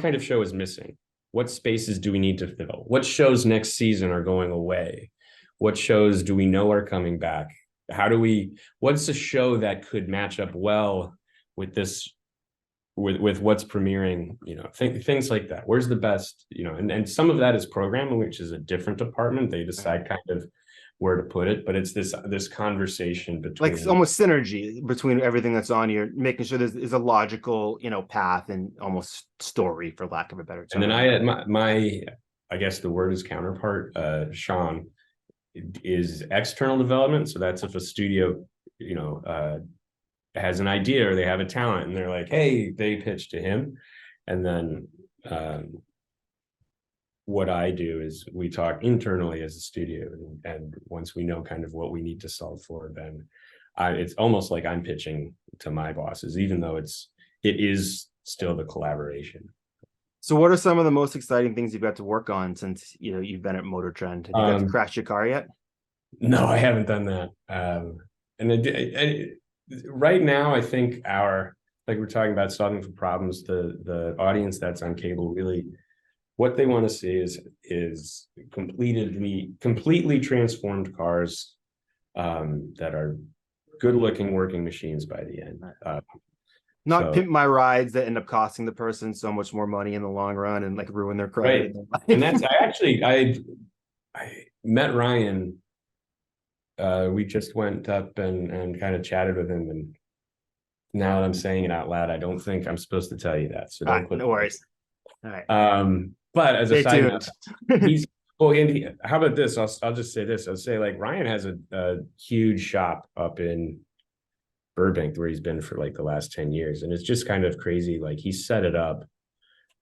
kind of show is missing? What spaces do we need to fill? What shows next season are going away? What shows do we know are coming back? How do we what's a show that could match up well with this with what's premiering, things like that. Where's the best, and some of that is programming, which is a different department. They decide kind of where to put it, but it's this conversation Like between. almost synergy between everything that's on here, making sure there's a logical, path and almost story, for lack of a better And then term. I guess the word is counterpart, Sean, is external development. So that's if a studio, has an idea or they have a talent and they're like, hey, they pitch to him. And then what I do is we talk internally as a studio, and once we know kind of what we need to solve for, then it's almost like I'm pitching to my bosses, even though it is still the collaboration. So what are some of the most exciting things you've got to work on since you've been at MotorTrend? Have you got to crash your car yet? No, I haven't done that. Right now, I think like we're talking about solving for problems, the audience that's on cable really what they want to see is completely transformed cars that are good looking working machines by the end. Not So pimp my rides that end up costing the person so much more money in the long run and like ruin their credit. right, and that's I met Ryan. We just went up and kind of chatted with him, and now that I'm saying it out loud, I don't think I'm supposed to tell you that, so All don't right, put. no worries. All right. But as a Stay side note, tuned. he's well. And how about this? I'll just say this. I'll say like Ryan has a huge shop up in Burbank where he's been for like the last 10 years, and it's just kind of crazy. Like he set it up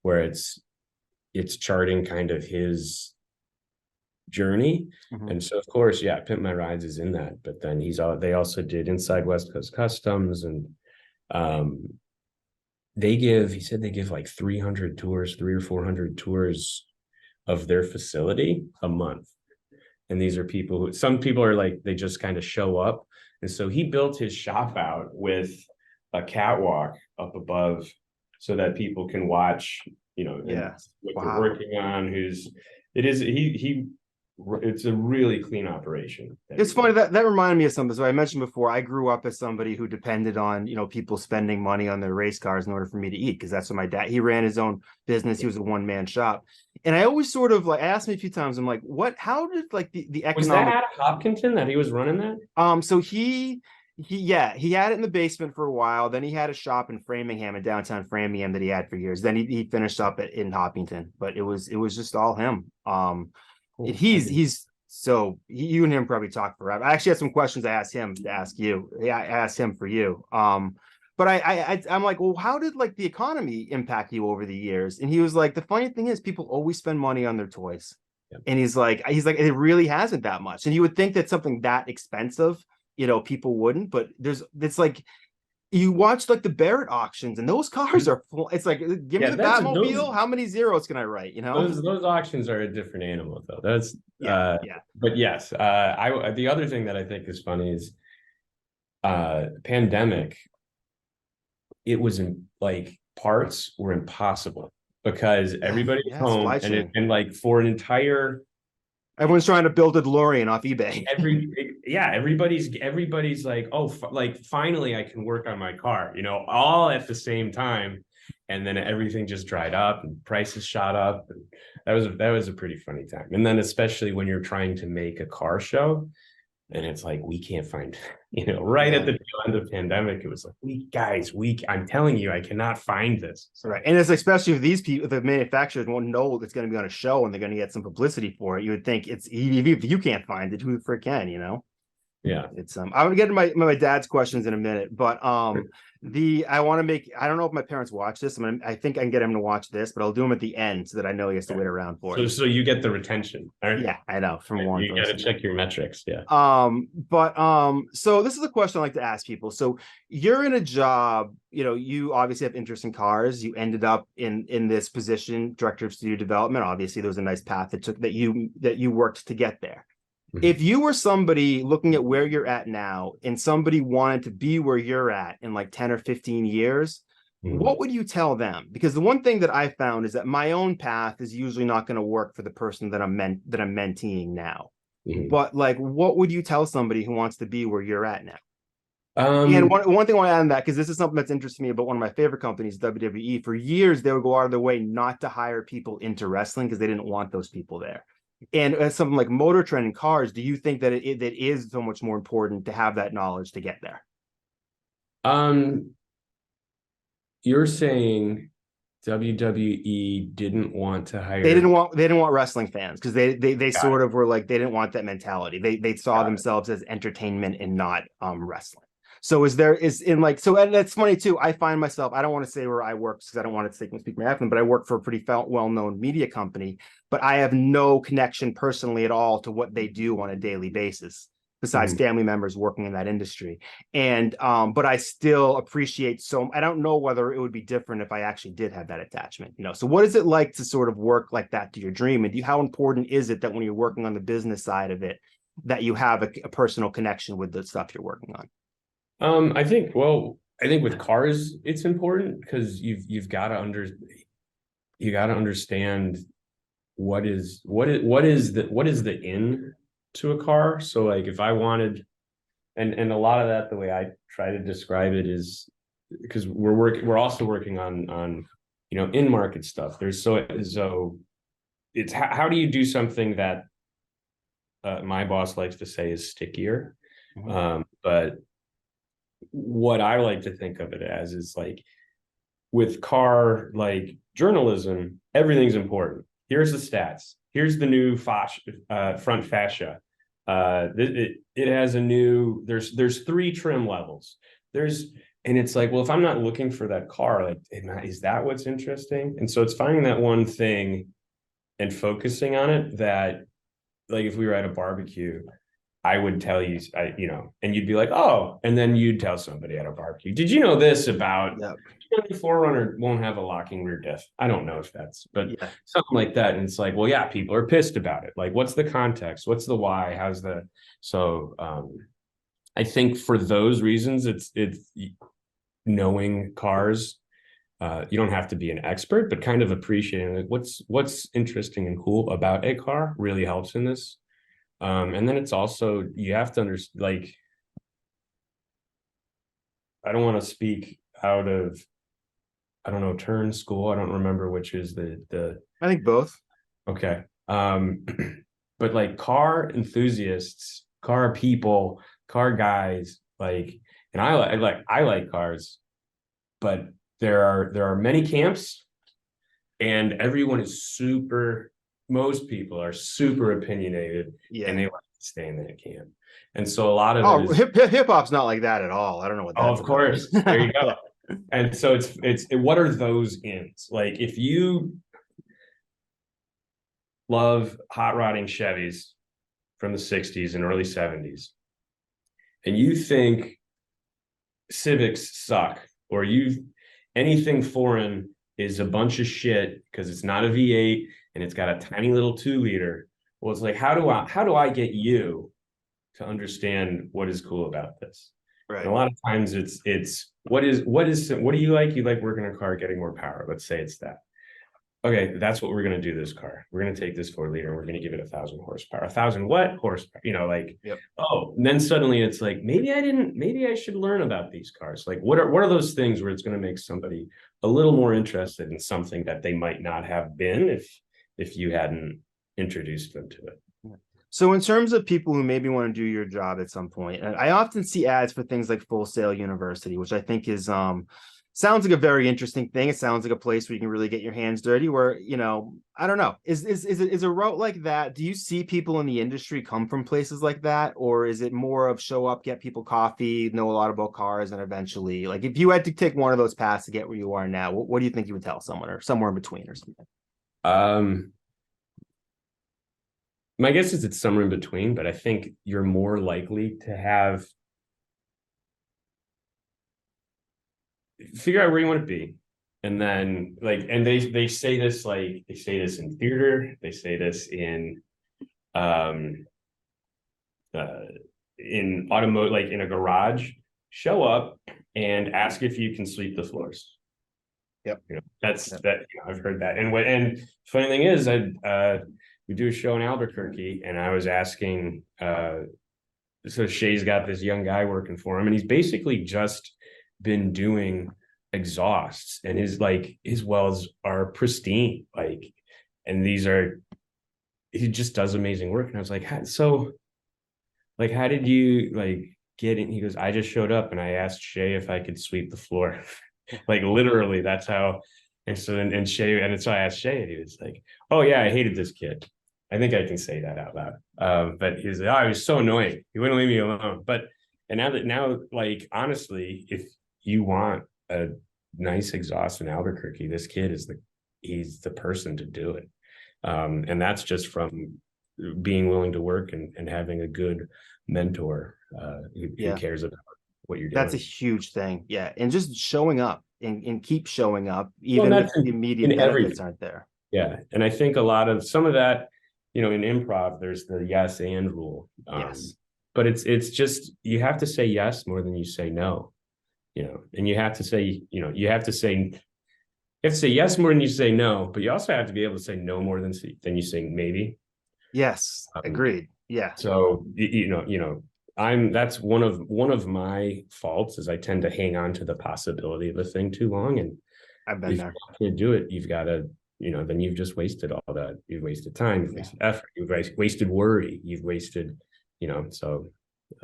where it's charting kind of his journey. And so of course, yeah, Pimp My Rides is in that, but then they also did Inside West Coast Customs, and um he said they give like 300 tours, 3 or 400 tours of their facility a month. And these are some people are like, they just kind of show up. And so he built his shop out with a catwalk up above so that people can watch, Yeah. what they're Wow. working on, it's a really clean operation. It's funny that reminded me of something. So I mentioned before, I grew up as somebody who depended on, people spending money on their race cars in order for me to eat, because that's what my dad, he ran his own business. He was a one-man shop. And I always sort of like asked me a few times, I'm like, how did like the Was that economic at Hopkinton that he was running that? so he had it in the basement for a while. Then he had a shop in Framingham, in downtown Framingham, that he had for years. Then he finished up in Hopkinton, but it was just all him. Cool. He's so you and him probably talk forever. I actually had some questions I asked him to ask you. Yeah, I asked him for you. But I'm like, well, how did like the economy impact you over the years? And he was like, the funny thing is, people always spend money on their toys. Yep. And he's like, it really hasn't that much. And you would think that something that expensive, people wouldn't. But it's like you watch like the Barrett auctions, and those cars are full. It's like, give me the Batmobile. How many zeros can I write? Those auctions are a different animal, though. That's Yeah. But yes, the other thing that I think is funny is pandemic. It was like parts were impossible because everybody's home, supply chain. and like for an entire Everyone's trying to build a DeLorean off eBay. Everybody's like, oh, like finally I can work on my car, all at the same time. And then everything just dried up and prices shot up. And that was a pretty funny time. And then especially when you're trying to make a car show, and it's like, we can't find, right at the tail end of the pandemic, it was like, I'm telling you, I cannot find this. So, right. And it's especially if these people, the manufacturers won't know it's going to be on a show and they're going to get some publicity for it. You would think if you can't find it, who the frick can, Yeah. It's I'm gonna get to my dad's questions in a minute, but I want to make, I don't know if my parents watch this. I think I can get him to watch this, but I'll do them at the end so that I know he has to wait around for it. So you get the retention. Right? Yeah, I know from one. You got to check your metrics. Yeah. So this is a question I like to ask people. So you're in a job, you obviously have interest in cars. You ended up in this position, director of studio development. Obviously, there was a nice path that you worked to get there. If you were somebody looking at where you're at now and somebody wanted to be where you're at in like 10 or 15 years, what would you tell them? Because the one thing that I found is that my own path is usually not going to work for the person that I'm menteeing now. But like, what would you tell somebody who wants to be where you're at now? And one thing I want to add on that, because this is something that's interested me about one of my favorite companies, WWE. For years, they would go out of their way not to hire people into wrestling because they didn't want those people there. And as something like MotorTrend and cars, do you think that it is so much more important to have that knowledge to get there? You're saying WWE didn't want to hire. They didn't want wrestling fans because they sort of were like, they didn't want that mentality. They saw themselves as entertainment and not wrestling. So and that's funny too. I find myself, I don't want to say where I work because I don't want to speak my accent, but I work for a pretty well-known media company, but I have no connection personally at all to what they do on a daily basis, besides family members working in that industry. And but I still appreciate I don't know whether it would be different if I actually did have that attachment, So what is it like to sort of work like that to your dream? And how important is it that when you're working on the business side of it, that you have a personal connection with the stuff you're working on? I think with cars, it's important because you've got to understand what is the in to a car. So like if I wanted, and a lot of that, the way I try to describe it is because we're also working on in market stuff. There's so it's how do you do something that my boss likes to say is stickier, but what I like to think of it as is like with car like journalism, everything's important. Here's the stats. Here's the new front fascia. It has a new. There's 3 trim levels. And it's like, well, if I'm not looking for that car, like, is that what's interesting? And so it's finding that one thing and focusing on it. That, like, if we were at a barbecue, I would tell you, and you'd be like, oh, and then you'd tell somebody at a barbecue, did you know this about the 4Runner won't have a locking rear diff? I don't know if but something like that. And it's like, well, yeah, people are pissed about it. Like, what's the context? What's the why? So I think for those reasons, it's knowing cars. You don't have to be an expert, but kind of appreciating like what's interesting and cool about a car really helps in this. And then it's also, you have to understand, like, I don't want to speak out of, I don't know, turn school. I don't remember which is the I think both. Okay. But like car enthusiasts, car people, car guys, like, and I like cars, but there are many camps and everyone is most people are super opinionated and they like to stay in that camp. And so a lot of it is hip hop's not like that at all. I don't know what that's of course. There you go. And so it's what are those ins? Like if you love hot rodding Chevys from the 60s and early 70s, and you think Civics suck, or anything foreign is a bunch of shit because it's not a V8 and it's got a tiny little 2-liter. Well, it's like, how do I get you to understand what is cool about this? Right. And a lot of times it's what do you like? You like working a car, getting more power. Let's say it's that. okay, that's what we're gonna do this car. We're gonna take this 4 liter and we're gonna give it 1,000 horsepower. 1,000 what horsepower? You know, like, Yep. oh, and then suddenly it's like, maybe I should learn about these cars. Like, what are those things where it's gonna make somebody a little more interested in something that they might not have been if you hadn't introduced them to it. So in terms of people who maybe want to do your job at some point, and I often see ads for things like Full Sail University, which I think is sounds like a very interesting thing. It sounds like a place where you can really get your hands dirty. Where, I don't know, is a route like that? Do you see people in the industry come from places like that, or is it more of show up, get people coffee, know a lot about cars, and eventually, like, if you had to take one of those paths to get where you are now, what do you think you would tell someone, or somewhere in between, or something? Um, my guess is it's somewhere in between, but I think you're more likely to have figure out where you want to be. And then and they say this, like, they say this in theater, they say this um in automotive, like in a garage. Show up and ask if you can sweep the floors. Yep. That's Yep. that, I've heard that. And funny thing is, we do a show in Albuquerque, and I was asking, so Shay's got this young guy working for him, and he's basically just been doing exhausts, and his wells are pristine, and he just does amazing work. And I was like, how did you get in? He goes, I just showed up and I asked Shay if I could sweep the floor. Like, literally, that's how. And so and Shay, and so I asked Shay, and he was like, oh yeah, I hated this kid. I think I can say that out loud. But he was like, oh, he was so annoying. He wouldn't leave me alone. But and now, like, honestly, if you want a nice exhaust in Albuquerque, this kid he's the person to do it. And that's just from being willing to work and having a good mentor who cares about what you're doing. That's a huge thing. Yeah. And just showing up and keep showing up, Well, even if the immediate benefits aren't there. Yeah. And I think some of that, in improv, there's the yes and rule. Yes. But it's just, you have to say yes more than you say no, and you have to say, you have to say yes more than you say no, but you also have to be able to say no more than you say maybe. Yes. Agreed. Yeah. So, that's one of my faults, is I tend to hang on to the possibility of a thing too long. And I've been there. If you can't do it, you've got to, then you've just wasted all that. You've wasted time, you've wasted effort, you've wasted worry, you've wasted, so.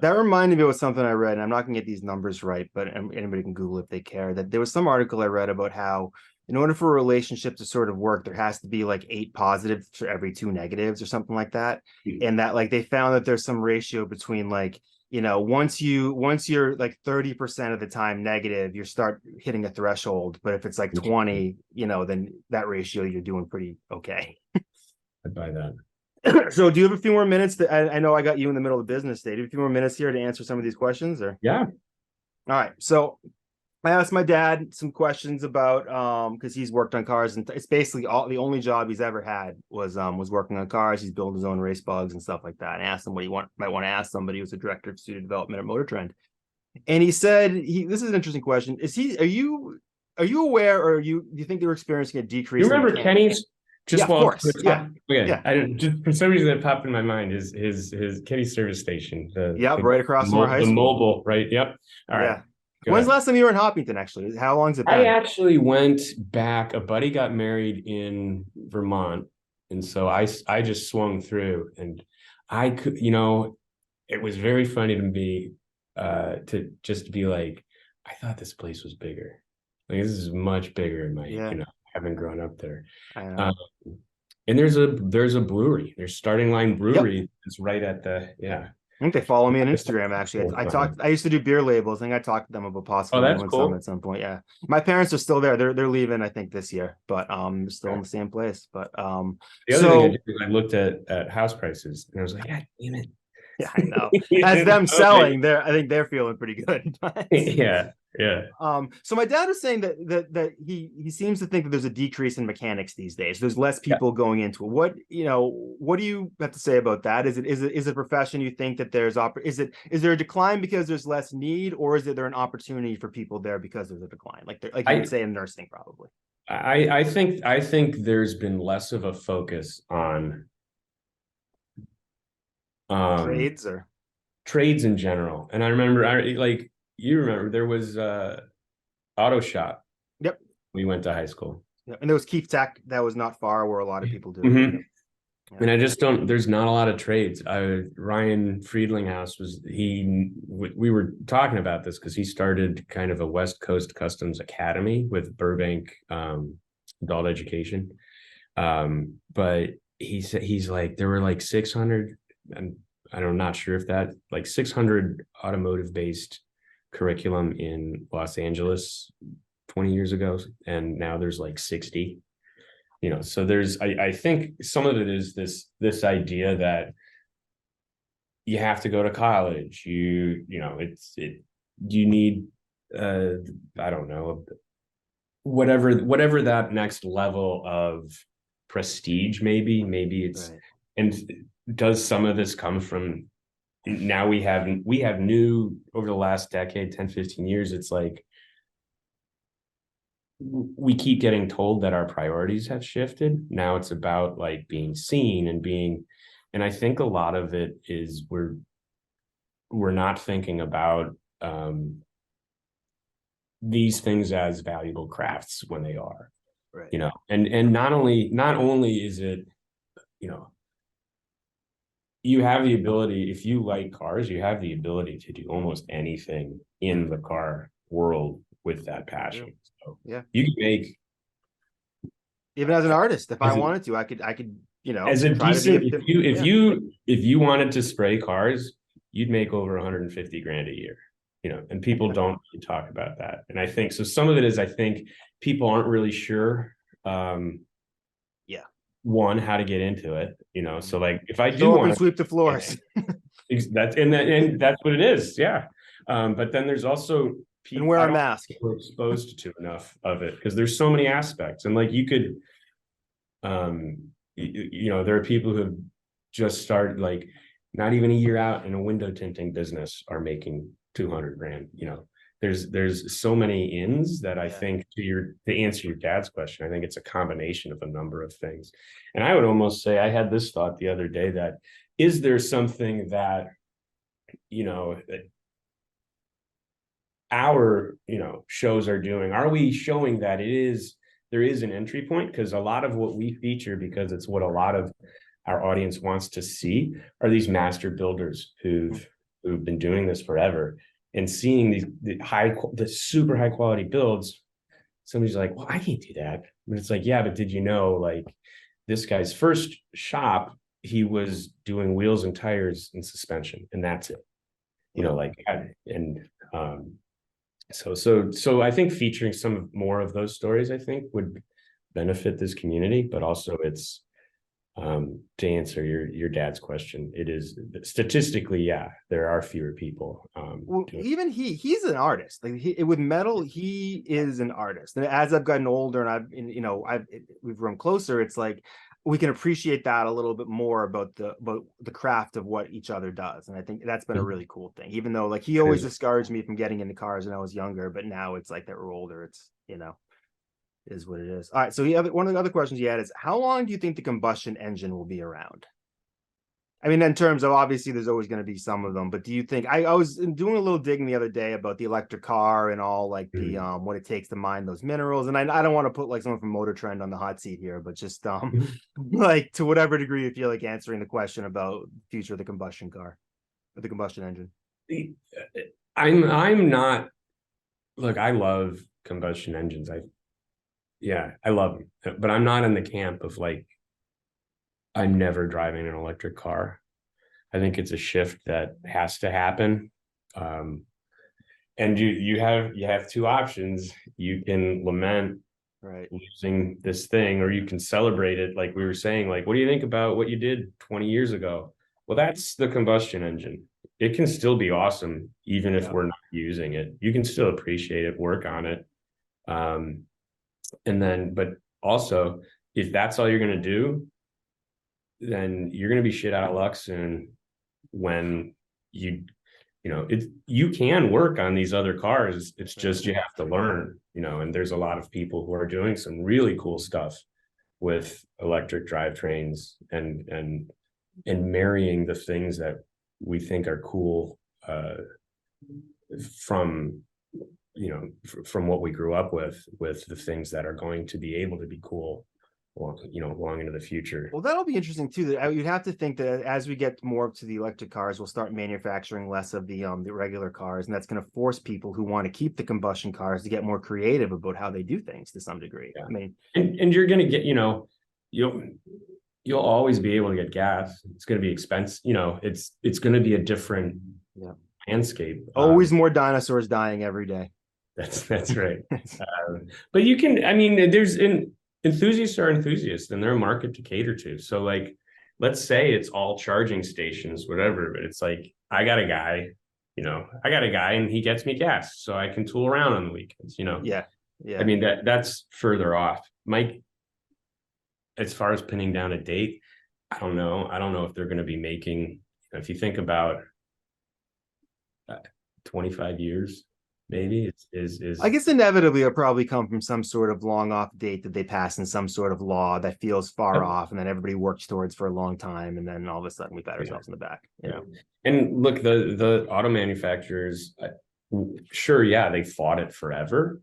That reminded me of something I read, and I'm not going to get these numbers right, but anybody can Google if they care, that there was some article I read about how in order for a relationship to sort of work, there has to be like 8 positives for every 2 negatives or something like that. And that, like, they found that there's some ratio between, like, once you're like 30% of the time negative, you start hitting a threshold. But if it's like 20, then that ratio, you're doing pretty okay. I'd buy that. So do you have a few more minutes? I know I got you in the middle of the business day. Do you have a few more minutes here to answer some of these questions? Or Yeah. All right. So I asked my dad some questions about because he's worked on cars, and it's basically the only job he's ever had was working on cars. He's built his own race bugs and stuff like that. And I asked him what he might want to ask somebody who's a director of studio development at MotorTrend. And he said, this is an interesting question. Are you aware, or do you think they were experiencing a decrease? You remember Kenny's? Just of course. Yeah. Okay. Yeah. I didn't, just for some reason that popped in my mind is his Kenny's service station. Right across from our high school. The mobile, right? Yep. All right. When's the last time you were in Hopkinton, actually? How long's it been? I actually went back. A buddy got married in Vermont. And so I just swung through, and I could, it was very funny to me to just be like, I thought this place was bigger. Like, this is much bigger in my, having grown up there. I know. And there's a brewery. There's Starting Line Brewery. Yep. It's right at the, I think they follow me on Instagram, actually. I used to do beer labels. I think I talked to them about possibly doing some at some point. Yeah. My parents are still there. They're leaving, I think, this year, but they're still in the same place. But the other thing I did is I looked at house prices, and I was like, God damn it. Yeah, I know. As them selling, I think they're feeling pretty good. Yeah. So my dad was saying that he seems to think that there's a decrease in mechanics these days. There's less people going into it. What do you have to say about that? Is it a profession you think that is there a decline because there's less need, or is there an opportunity for people there because there's a decline? Like you would say in nursing, probably. I think there's been less of a focus on um Trades or trades in general. And I remember, like you remember, there was auto shop. yep. We went to high school. Yep. And there was Keith Tech that was not far where a lot of people do it. Mhm. Yep. Yep. And I just don't, there's not a lot of trades. Ryan Friedlinghouse we were talking about this because he started kind of a West Coast Customs Academy with Burbank Adult Education. But he said, he's like, there were like 600, and I'm not sure if that, like 600 automotive based curriculum in Los Angeles 20 years ago. And now there's like 60. So I think some of it is this idea that you have to go to college. You need I don't know, whatever that next level of prestige, maybe it's, Right. and does some of this come from, now we have new, over the last decade, 10-15 years, it's like we keep getting told that our priorities have shifted. Now it's about like being seen and I think a lot of it is we're not thinking about these things as valuable crafts when they are, Right. and not only is it, you know, you have the ability, if you like cars, you have the ability to do almost anything in the car world with that passion. So Yeah. you can make, Even as an artist, if I as a, wanted to, I could, as a try to be decent, if you if yeah. you if you wanted to spray cars, you'd make over 150 grand a year, and people don't really talk about that. And I think so, some of it is, I think people aren't really sure, Yeah. one, how to get into it, so like if I do Show up and want sweep the floors. and that's what it is, yeah. But then there's also And people, wear I a don't mask. think we're exposed to enough of it because there's so many aspects, and like you could, there are people who have just started, like not even a year out in a window tinting business, are making 200 grand. There's so many ins that I think, to answer your dad's question, I think it's a combination of a number of things. And I would almost say, I had this thought the other day, that is there something that, our shows are doing? Are we showing that there is an entry point? Because a lot of what we feature, because it's what a lot of our audience wants to see, are these master builders who've been doing this forever, and seeing the super high quality builds. Somebody's like, well, I can't do that. But it's like, yeah, but did you know, like, this guy's first shop, he was doing wheels and tires and suspension, and that's it. Like, and so I think featuring some more of those stories, I think, would benefit this community. But also, it's, to answer your dad's question, it is statistically, yeah, there are fewer people. Well, even he's an artist. Like with metal, he is an artist. And as I've gotten older and we've grown closer, it's like we can appreciate that a little bit more about the craft of what each other does. And I think that's been a really cool thing. Even though, like, he always discouraged me from getting into cars when I was younger, but now it's like that we're older, it's is what it is. All right. So one of the other questions he had is, how long do you think the combustion engine will be around? I mean, in terms of, obviously there's always going to be some of them, but do you think, I was doing a little digging the other day about the electric car and all, like, the what it takes to mine those minerals, and I don't want to put like someone from MotorTrend on the hot seat here, but just like, to whatever degree you feel like answering the question about the future of the combustion car, or the combustion engine. I'm not, look, I love combustion engines. I love them, but I'm not in the camp of like, I'm never driving an electric car. I think it's a shift that has to happen. And you have two options. You can lament Right. losing this thing, or you can celebrate it. Like we were saying, like, what do you think about what you did 20 years ago? Well, that's the combustion engine. It can still be awesome, even if we're not using it. You can still appreciate it, work on it. But also, if that's all you're going to do, then you're going to be shit out of luck soon when you can work on these other cars. It's just Right. you have to learn, and there's a lot of people who are doing some really cool stuff with electric drivetrains and marrying the things that we think are cool from from what we grew up with the things that are going to be able to be cool long into the future. Well, that'll be interesting too. That you'd have to think that as we get more to the electric cars, we'll start manufacturing less of the regular cars, and that's going to force people who want to keep the combustion cars to get more creative about how they do things to some degree. Yeah. I mean, and you're going to get, you'll always be able to get gas. It's going to be expensive. It's going to be a different landscape. Always more dinosaurs dying every day. That's right. But you can, I mean, enthusiasts are enthusiasts, and they're a market to cater to. So like, let's say it's all charging stations, whatever, but it's like, I got a guy and he gets me gas so I can tool around on the weekends, Yeah. I mean, that's further off. Mike, as far as pinning down a date, I don't know if they're going to be making, if you think about 25 years, maybe is I guess inevitably it'll probably come from some sort of long off date that they pass in some sort of law that feels far off, and then everybody works towards for a long time, and then all of a sudden we pat ourselves in the back. And look, the auto manufacturers, sure, yeah, they fought it forever,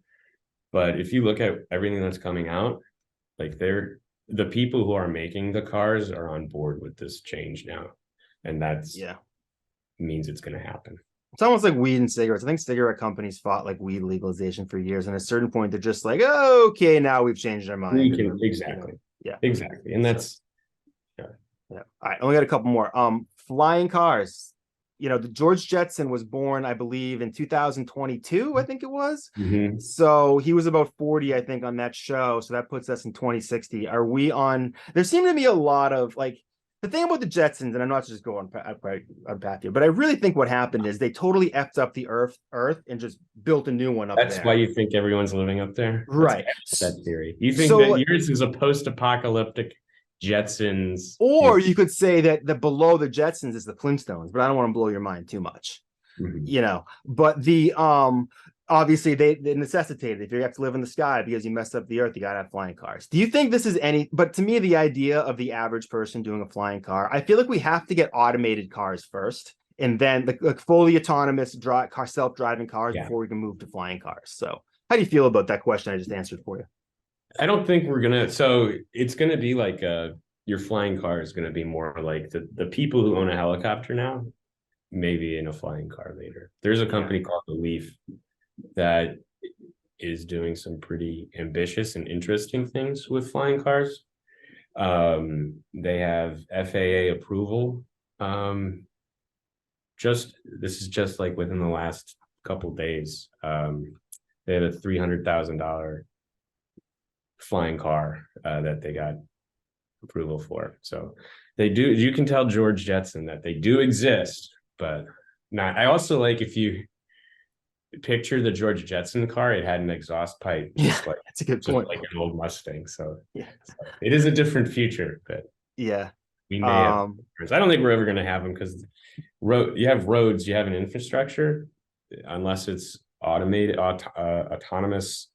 but if you look at everything that's coming out, like the people who are making the cars are on board with this change now, and that's means it's going to happen. It's almost like weed and cigarettes. I think cigarette companies fought like weed legalization for years, and at a certain point they're just like, oh, okay, now we've changed our mind. Exactly. Yeah, exactly. And that's yeah. All right, only got a couple more. Flying cars. The George Jetson was born, I believe, in 2022, I think it was. Mm-hmm. So he was about 40, I think, on that show. So that puts us in 2060. Are we on? There seem to be a lot of like the thing about the Jetsons, and I'm not just going on path here, but I really think what happened is they totally effed up the Earth and just built a new one up there. That's why you think everyone's living up there, right? That theory. You think that yours is a post-apocalyptic Jetsons, or you could say that the below the Jetsons is the Flintstones, but I don't want to blow your mind too much. Mm-hmm. But the obviously they necessitated, if you have to live in the sky because you messed up the Earth, you gotta have flying cars. Do you think this is but to me, the idea of the average person doing a flying car, I feel like we have to get automated cars first, and then the fully autonomous self-driving cars before we can move to flying cars. So how do you feel about that question I just answered for you? I don't think we're gonna. So it's gonna be like your flying car is gonna be more like the people who own a helicopter now, maybe in a flying car later. There's a company called The Leaf that is doing some pretty ambitious and interesting things with flying cars. They have FAA approval. This is just like within the last couple of days. They had a $300,000 flying car that they got approval for. So they do. You can tell George Jetson that they do exist, but not. I also like if you picture the George Jetson car, it had an exhaust pipe. That's a good point. Like an old Mustang. So it is a different future, but we may have. I don't think we're ever going to have them because you have roads, you have an infrastructure, unless it's autonomous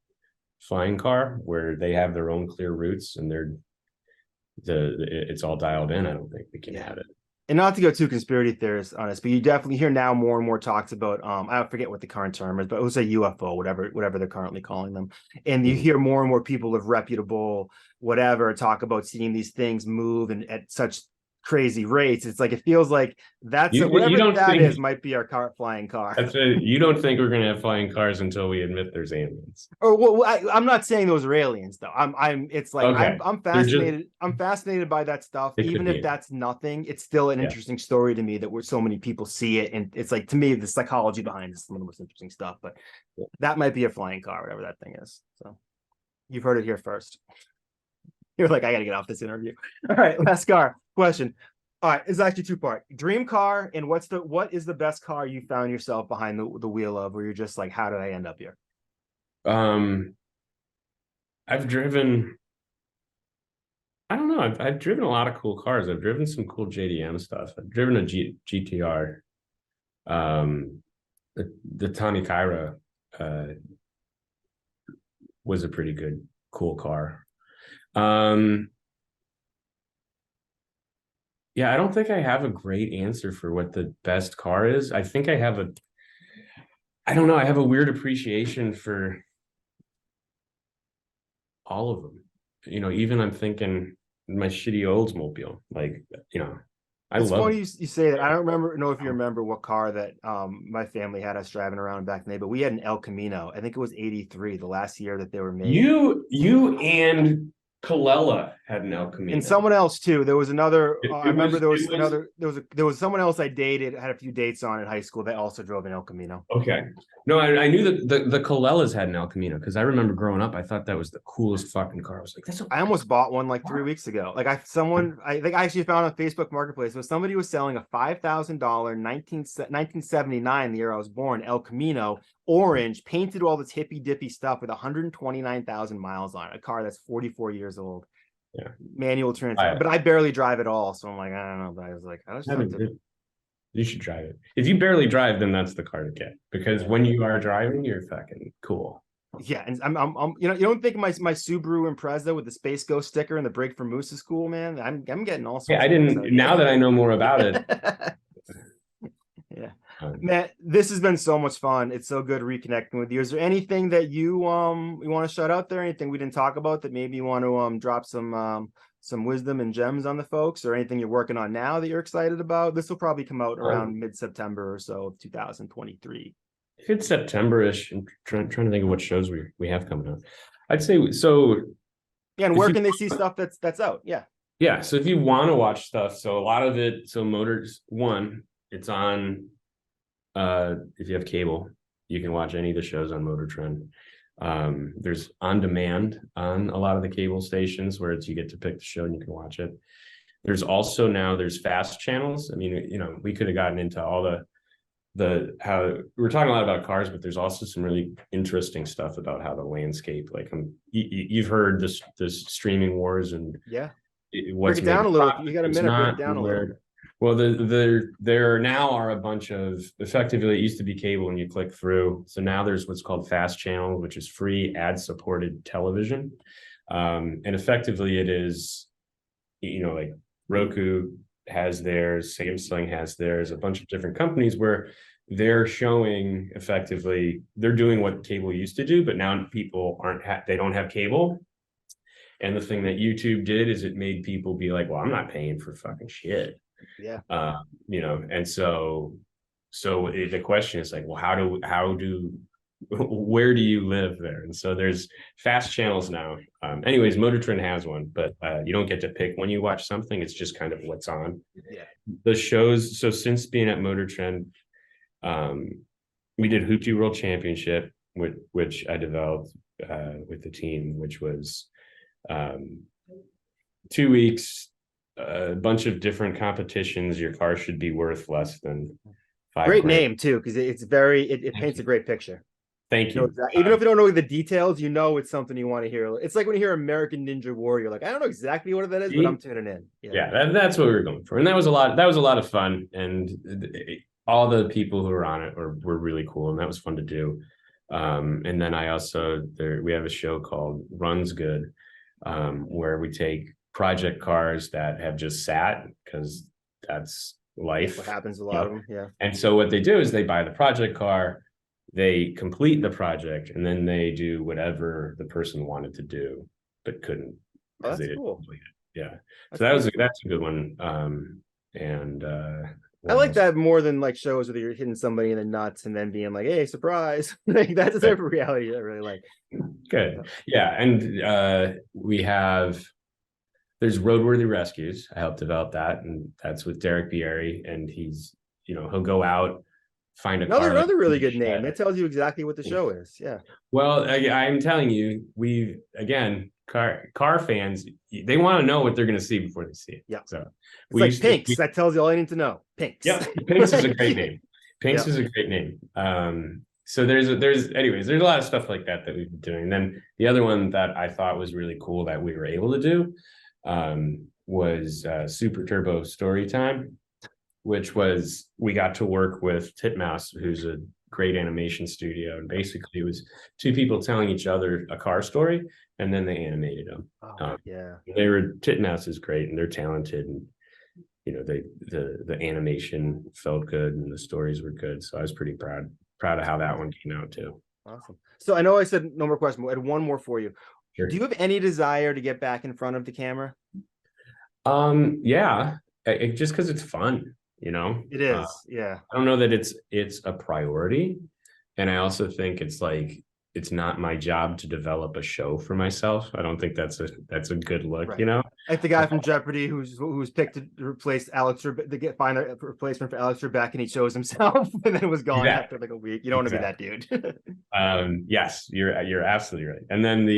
flying car where they have their own clear routes and it's all dialed in. I don't think we can have it. And not to go too conspiracy theorist on this, but you definitely hear now more and more talks about I forget what the current term is, but it was a UFO, whatever they're currently calling them. And you hear more and more people of reputable whatever talk about seeing these things move and at such crazy rates. It's like it feels like might be our flying car. That's right. You don't think we're going to have flying cars until we admit there's aliens? Or I'm not saying those are aliens though. I'm fascinated. I'm fascinated by that stuff. Even if that's nothing, it's still an interesting story to me that so many people see it, and it's like, to me, the psychology behind it is some of the most interesting stuff. But that might be a flying car, whatever that thing is. So you've heard it here first. You're like, I gotta get off this interview. All right, last question. All right, it's actually two-part. Dream car, and what is the best car you found yourself behind the wheel of, where you're just like, how did I end up here? I've driven, I don't know, I've driven a lot of cool cars. I've driven some cool JDM stuff. I've driven a GTR. The Tommy Kyra was a pretty good, cool car. Yeah, I don't think I have a great answer for what the best car is. I think I don't know, I have a weird appreciation for all of them. Even I'm thinking my shitty Oldsmobile, like, I It's love funny it. you say that. I don't know if you remember what car that my family had us driving around back in the day, but we had an El Camino. I think it was 83, the last year that they were made. You and Colella had an El And Camino. someone else too. There was another. I It remember was there it was was another. There was someone else I dated, had a few dates on in high school that also drove an El Camino. Okay. No, I knew that the Colellas had an El Camino because I remember growing up, I thought that was the coolest fucking car. I was like, that's a I almost bought one like 3 weeks ago. Like I think I actually found on Facebook Marketplace was somebody was selling a $5,000 1979, the year I was born, El Camino, orange, painted all this hippy dippy stuff with 129,000 miles on it. A car that's 44 years old. Yeah. Manual transmission, but I barely drive at all. So I'm like, I don't know. But I was like, I just have to. You should drive it. If you barely drive, then that's the car to get because when you are driving, you're fucking cool. Yeah, and I'm you don't think my Subaru Impreza with the Space Ghost sticker and the brake for Moose is cool, man. I'm getting all sorts. Yeah, I didn't. Now that I know more about it. Yeah, Matt, this has been so much fun. It's so good reconnecting with you. Is there anything that you want to shout out there? Anything we didn't talk about that maybe you want to drop some wisdom and gems on the folks, or anything you're working on now that you're excited about? This will probably come out around mid-September or so of 2023. If it's September-ish, and trying to think of what shows we have coming out. I'd say so. Yeah, and where can they see stuff that's out? Yeah. Yeah, so if you want to watch stuff, so a lot of it, so Motors One, it's on. If you have cable, you can watch any of the shows on MotorTrend. There's on demand on a lot of the cable stations where you get to pick the show and you can watch it. There's also now there's fast channels. I mean, we could have gotten into all how we're talking a lot about cars, but there's also some really interesting stuff about how the landscape, like you've heard this streaming wars and yeah, what's break it down a little. You got a minute, break it down a little. Well, there now are a bunch of, effectively it used to be cable and you click through. So now there's what's called fast channel, which is free ad supported television. And effectively it is, like Roku has theirs, Samsung has theirs, a bunch of different companies where they're showing effectively, they're doing what cable used to do, but now people they don't have cable. And the thing that YouTube did is it made people be like, well, I'm not paying for fucking shit. Yeah. And so the question is like, well, where do you live there? And so there's fast channels now. Anyways, MotorTrend has one, but you don't get to pick when you watch something. It's just kind of what's on. Yeah. The shows. So since being at MotorTrend, we did Hoopty World Championship, which I developed with the team, which was 2 weeks, a bunch of different competitions. Your car should be worth less than $5,000. Great name too, because it paints a great picture. Thank you. Even if you don't know the details, it's something you want to hear. It's like when you hear American Ninja Warrior, like I don't know exactly what that is, but I'm tuning in. Yeah, that's what we were going for, and that was a lot of fun, and all the people who were on it were really cool, and that was fun to do. And then we have a show called Runs Good, where we take project cars that have just sat because that's life. What happens a lot of them, yeah. And so what they do is they buy the project car, they complete the project, and then they do whatever the person wanted to do but couldn't because they didn't complete it. Yeah, that's a good one. I like that more than like shows where you're hitting somebody in the nuts and then being like, "Hey, surprise!" Like that's a type of reality I really like. Good, yeah, and there's Roadworthy Rescues. I helped develop that, and that's with Derek Bieri, and he's he'll go out, find another really good name. That tells you exactly what the show is. Yeah. Well, I'm telling you, car fans, they want to know what they're going to see before they see it. Yeah. So it's like Pinks. That tells you all I need to know. Pinks. Yeah. Pinks is a great name. Pinks is a great name. So there's a lot of stuff like that we've been doing. And then the other one that I thought was really cool that we were able to do was Super Turbo Story Time, which was we got to work with Titmouse, who's a great animation studio, and basically it was two people telling each other a car story, and then they animated them. Yeah. Titmouse is great, and they're talented, and the animation felt good, and the stories were good. So I was pretty proud of how that one came out too. Awesome. So I know I said no more questions, but I had one more for you. Sure. Do you have any desire to get back in front of the camera? Yeah, just because it's fun, It is. Yeah. I don't know that it's a priority, and I also think it's like it's not my job to develop a show for myself. I don't think that's a good look, Right. Like the guy from Jeopardy who's picked to replace Alex to find a replacement for Alex Trebek, and he chose himself and then was gone after like a week. You don't want to be that dude. Yes, you're absolutely right. And then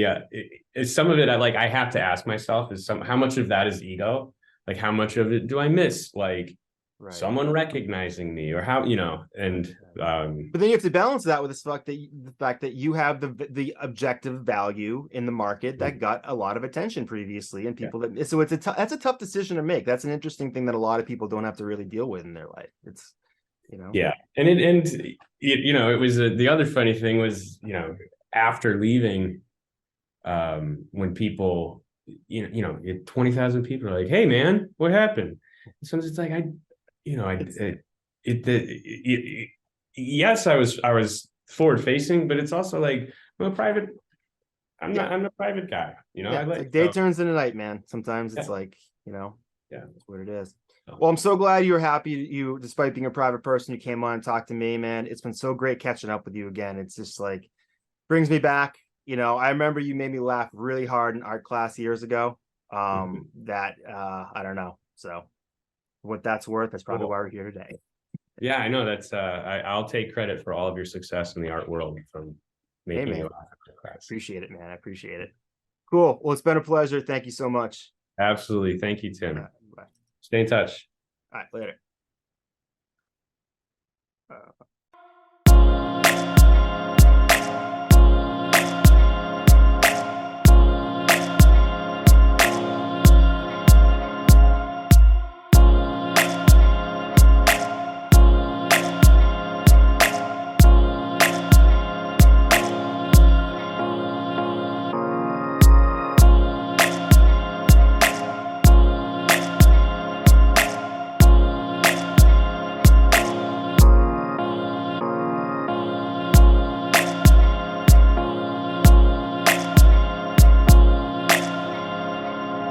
some of it I have to ask myself is how much of that is ego? Like how much of it do I miss? Like someone recognizing me, or how, and but then you have to balance that with the fact that you have the objective value in the market that got a lot of attention previously, and people so that's a tough decision to make. That's an interesting thing that a lot of people don't have to really deal with in their life. It's yeah, and it was the other funny thing was after leaving, when people 20,000 people are like, hey man, what happened? Sometimes it's like yes, I was forward facing, but it's also like I'm a private guy, I like day turns into night, man. Sometimes it's like that's what it is. Well, I'm so glad you were happy despite being a private person, you came on and talked to me, man. It's been so great catching up with you again. It's just like brings me back. I remember you made me laugh really hard in art class years ago. That I don't know. So what that's worth, that's probably why we're here today. Yeah, I know that's I'll take credit for all of your success in the art world from making you laugh in class. Appreciate it, man. I appreciate it. Cool. Well, it's been a pleasure. Thank you so much. Absolutely. Thank you, Tim. Bye. Stay in touch. All right, later.